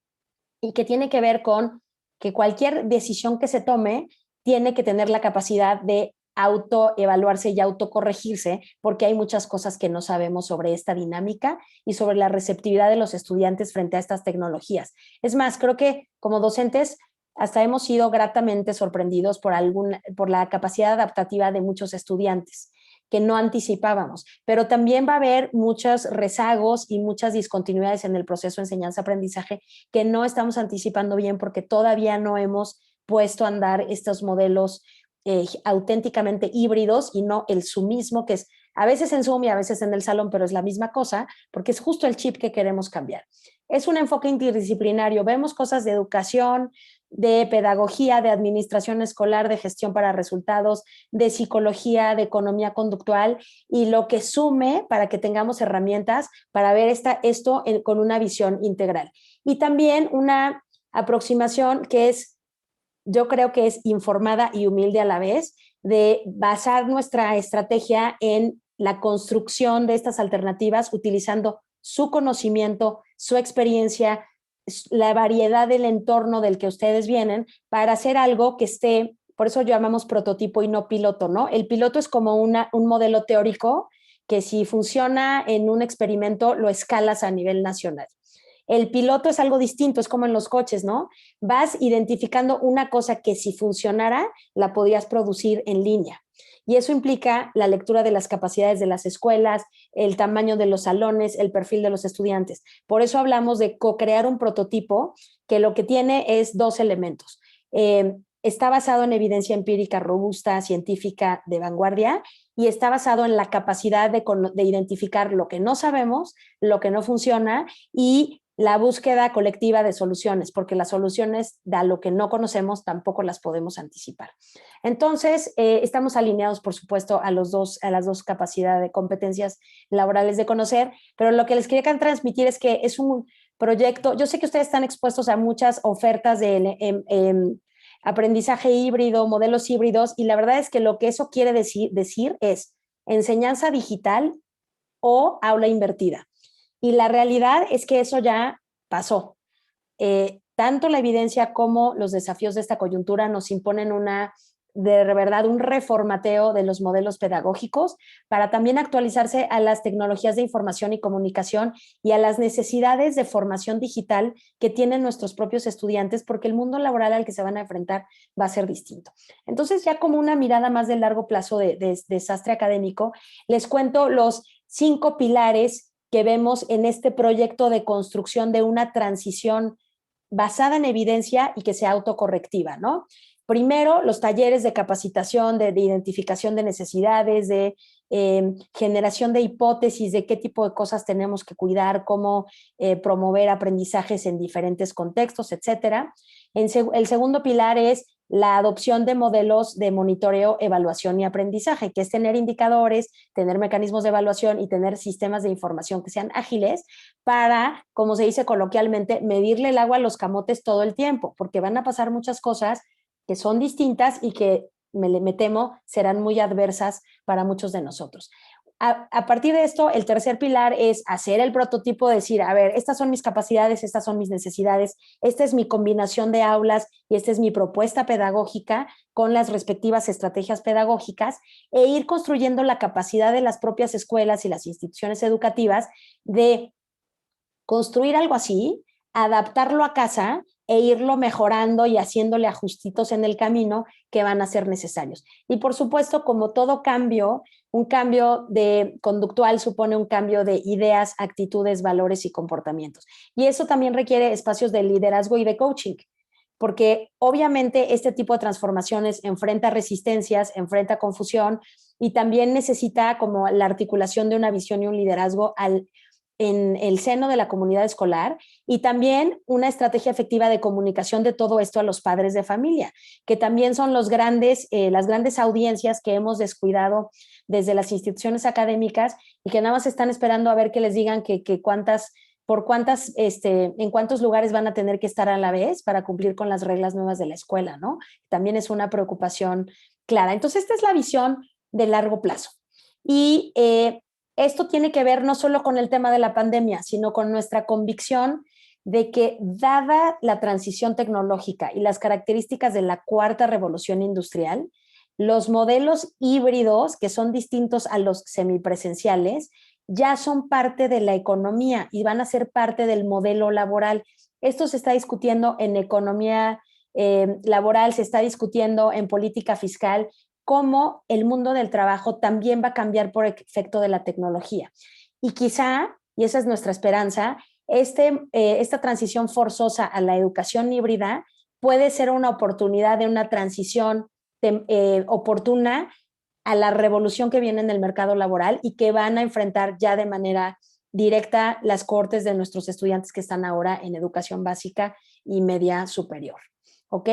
y que tiene que ver con que cualquier decisión que se tome tiene que tener la capacidad de autoevaluarse y autocorregirse, porque hay muchas cosas que no sabemos sobre esta dinámica y sobre la receptividad de los estudiantes frente a estas tecnologías. Es más, creo que como docentes hasta hemos sido gratamente sorprendidos por la capacidad adaptativa de muchos estudiantes que no anticipábamos, pero también va a haber muchos rezagos y muchas discontinuidades en el proceso de enseñanza-aprendizaje que no estamos anticipando bien porque todavía no hemos puesto a andar estos modelos auténticamente híbridos y no el Zoomismo, que es a veces en Zoom y a veces en el salón, pero es la misma cosa, porque es justo el chip que queremos cambiar. Es un enfoque interdisciplinario, vemos cosas de educación, de pedagogía, de administración escolar, de gestión para resultados, de psicología, de economía conductual, y lo que sume para que tengamos herramientas para ver esto con una visión integral. Y también una aproximación que yo creo que es informada y humilde a la vez, de basar nuestra estrategia en la construcción de estas alternativas utilizando su conocimiento, su experiencia, la variedad del entorno del que ustedes vienen para hacer algo que esté, por eso llamamos prototipo y no piloto, ¿no? El piloto es como un modelo teórico que si funciona en un experimento lo escalas a nivel nacional. El piloto es algo distinto, es como en los coches, ¿no? Vas identificando una cosa que si funcionara, la podías producir en línea. Y eso implica la lectura de las capacidades de las escuelas, el tamaño de los salones, el perfil de los estudiantes. Por eso hablamos de co-crear un prototipo que lo que tiene es dos elementos. Está basado en evidencia empírica robusta, científica, de vanguardia, y está basado en la capacidad de identificar lo que no sabemos, lo que no funciona y la búsqueda colectiva de soluciones, porque las soluciones de lo que no conocemos tampoco las podemos anticipar. Entonces, estamos alineados, por supuesto, a las dos capacidades de competencias laborales de conocer, pero lo que les quería transmitir es que es un proyecto, yo sé que ustedes están expuestos a muchas ofertas de aprendizaje híbrido, modelos híbridos, y la verdad es que lo que eso quiere decir es enseñanza digital o aula invertida. Y la realidad es que eso ya pasó. Tanto la evidencia como los desafíos de esta coyuntura nos imponen de verdad un reformateo de los modelos pedagógicos para también actualizarse a las tecnologías de información y comunicación y a las necesidades de formación digital que tienen nuestros propios estudiantes, porque el mundo laboral al que se van a enfrentar va a ser distinto. Entonces, ya como una mirada más de largo plazo de Sastre Académico, les cuento los 5 pilares que vemos en este proyecto de construcción de una transición basada en evidencia y que sea autocorrectiva, ¿no? Primero, los talleres de capacitación, de identificación de necesidades, de generación de hipótesis de qué tipo de cosas tenemos que cuidar, cómo promover aprendizajes en diferentes contextos, etcétera. El segundo pilar es la adopción de modelos de monitoreo, evaluación y aprendizaje, que es tener indicadores, tener mecanismos de evaluación y tener sistemas de información que sean ágiles para, como se dice coloquialmente, medirle el agua a los camotes todo el tiempo, porque van a pasar muchas cosas que son distintas y que me temo serán muy adversas para muchos de nosotros. A partir de esto, el tercer pilar es hacer el prototipo, decir, a ver, estas son mis capacidades, estas son mis necesidades, esta es mi combinación de aulas y esta es mi propuesta pedagógica con las respectivas estrategias pedagógicas e ir construyendo la capacidad de las propias escuelas y las instituciones educativas de construir algo así, adaptarlo a casa e irlo mejorando y haciéndole ajustitos en el camino que van a ser necesarios. Y por supuesto, como todo cambio, un cambio de conductual supone un cambio de ideas, actitudes, valores y comportamientos. Y eso también requiere espacios de liderazgo y de coaching, porque obviamente este tipo de transformaciones enfrenta resistencias, enfrenta confusión y también necesita como la articulación de una visión y un liderazgo en el seno de la comunidad escolar y también una estrategia efectiva de comunicación de todo esto a los padres de familia, que también son las grandes audiencias que hemos descuidado desde las instituciones académicas y que nada más están esperando a ver que les digan en cuántos lugares van a tener que estar a la vez para cumplir con las reglas nuevas de la escuela, ¿no? También es una preocupación clara. Entonces, esta es la visión de largo plazo. Y esto tiene que ver no solo con el tema de la pandemia, sino con nuestra convicción de que, dada la transición tecnológica y las características de la cuarta revolución industrial, los modelos híbridos, que son distintos a los semipresenciales, ya son parte de la economía y van a ser parte del modelo laboral. Esto se está discutiendo en economía laboral, se está discutiendo en política fiscal, cómo el mundo del trabajo también va a cambiar por efecto de la tecnología. Y quizá, y esa es nuestra esperanza, esta transición forzosa a la educación híbrida puede ser una oportunidad de una transición oportuna a la revolución que viene en el mercado laboral y que van a enfrentar ya de manera directa las cohortes de nuestros estudiantes que están ahora en educación básica y media superior. ¿Ok?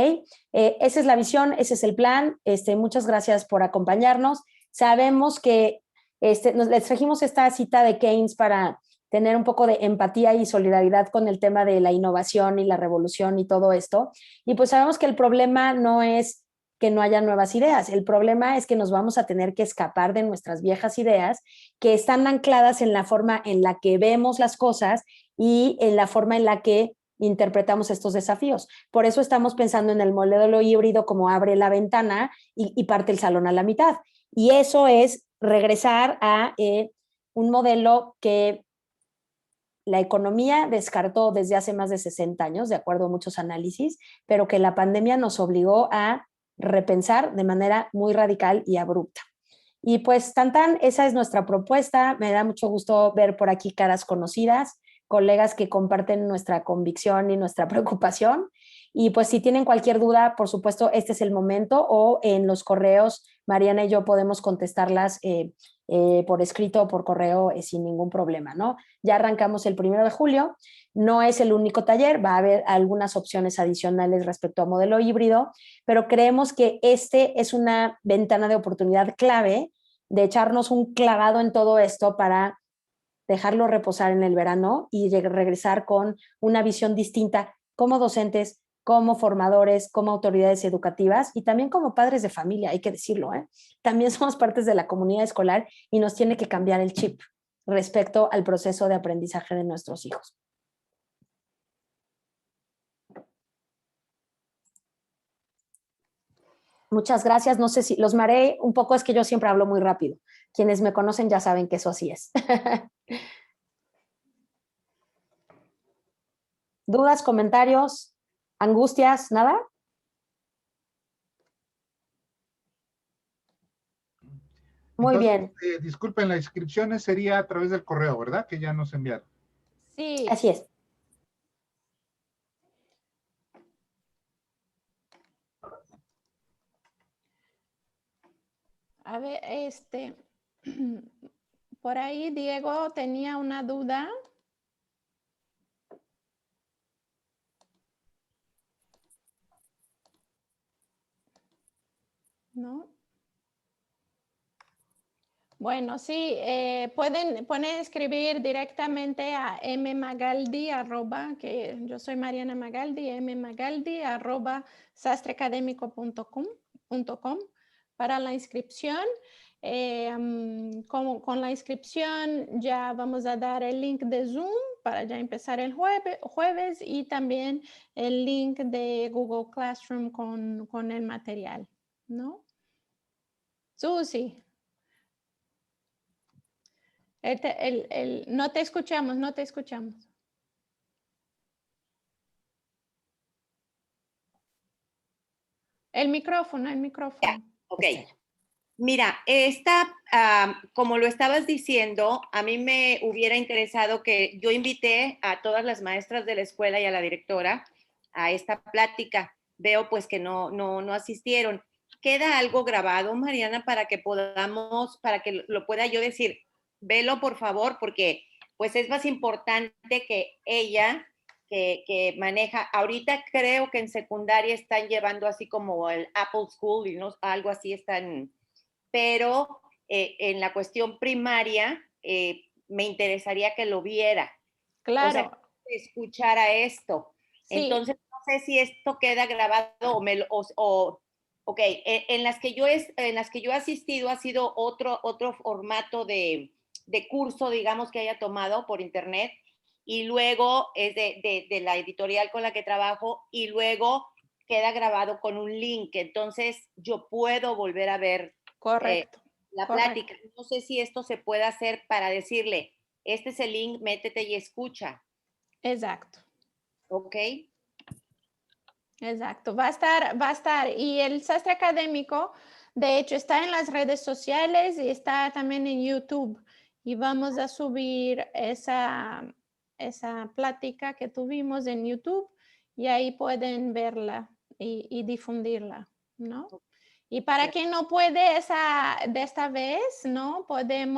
Esa es la visión, ese es el plan. Muchas gracias por acompañarnos. Sabemos que les trajimos esta cita de Keynes para tener un poco de empatía y solidaridad con el tema de la innovación y la revolución y todo esto. Y pues sabemos que el problema no es que no haya nuevas ideas. El problema es que nos vamos a tener que escapar de nuestras viejas ideas que están ancladas en la forma en la que vemos las cosas y en la forma en la que interpretamos estos desafíos. Por eso estamos pensando en el modelo híbrido como abre la ventana y parte el salón a la mitad. Y eso es regresar a un modelo que la economía descartó desde hace más de 60 años, de acuerdo a muchos análisis, pero que la pandemia nos obligó a repensar de manera muy radical y abrupta. Y pues, esa es nuestra propuesta. Me da mucho gusto ver por aquí caras conocidas, colegas que comparten nuestra convicción y nuestra preocupación. Y pues si tienen cualquier duda, por supuesto, este es el momento, o en los correos, Mariana y yo podemos contestarlas por escrito o por correo sin ningún problema, ¿no? Ya arrancamos el 1 de julio, no es el único taller, va a haber algunas opciones adicionales respecto a modelo híbrido, pero creemos que este es una ventana de oportunidad clave de echarnos un clavado en todo esto para dejarlo reposar en el verano y regresar con una visión distinta como docentes, como formadores, como autoridades educativas y también como padres de familia, hay que decirlo, ¿eh? También somos partes de la comunidad escolar y nos tiene que cambiar el chip respecto al proceso de aprendizaje de nuestros hijos. Muchas gracias. No sé si los mareé un poco, es que yo siempre hablo muy rápido. Quienes me conocen ya saben que eso así es. ¿Dudas, comentarios, angustias, nada? Muy Entonces, bien. disculpen, la inscripción sería a través del correo, ¿verdad? Que ya nos enviaron. Sí. Así es. A ver, por ahí Diego tenía una duda. ¿No? Bueno, sí, pueden escribir directamente a mmagaldi, que yo soy Mariana Magaldi, mmagaldi, @sastreacademico.com para la inscripción. Con la inscripción ya vamos a dar el link de Zoom para ya empezar el jueves y también el link de Google Classroom con el material, ¿no? Susi. No te escuchamos, no te escuchamos. El micrófono, el micrófono. Ok. Mira, como lo estabas diciendo, a mí me hubiera interesado que yo invité a todas las maestras de la escuela y a la directora a esta plática. Veo pues que no asistieron. ¿Queda algo grabado, Mariana, para que lo pueda yo decir? Velo, por favor, porque pues es más importante que ella, que maneja. Ahorita creo que en secundaria están llevando así como el Apple School y no, algo así están, pero en la cuestión primaria me interesaría que lo viera. Claro. O sea, que escuchara esto. Sí. Entonces, no sé si esto queda grabado ok, en las que yo he asistido ha sido otro formato de curso, digamos, que haya tomado por internet, y luego es de la editorial con la que trabajo, y luego queda grabado con un link, entonces yo puedo volver a ver Correcto. la correcto. plática. No sé si esto se puede hacer para decirle, este es el link, métete y escucha. Exacto. ¿Ok? Exacto. Va a estar. Y el Sastre Académico, de hecho, está en las redes sociales y está también en YouTube. Y vamos a subir esa plática que tuvimos en YouTube y ahí pueden verla y difundirla, ¿no? Y para quien no puede de esta vez, ¿no? Podemos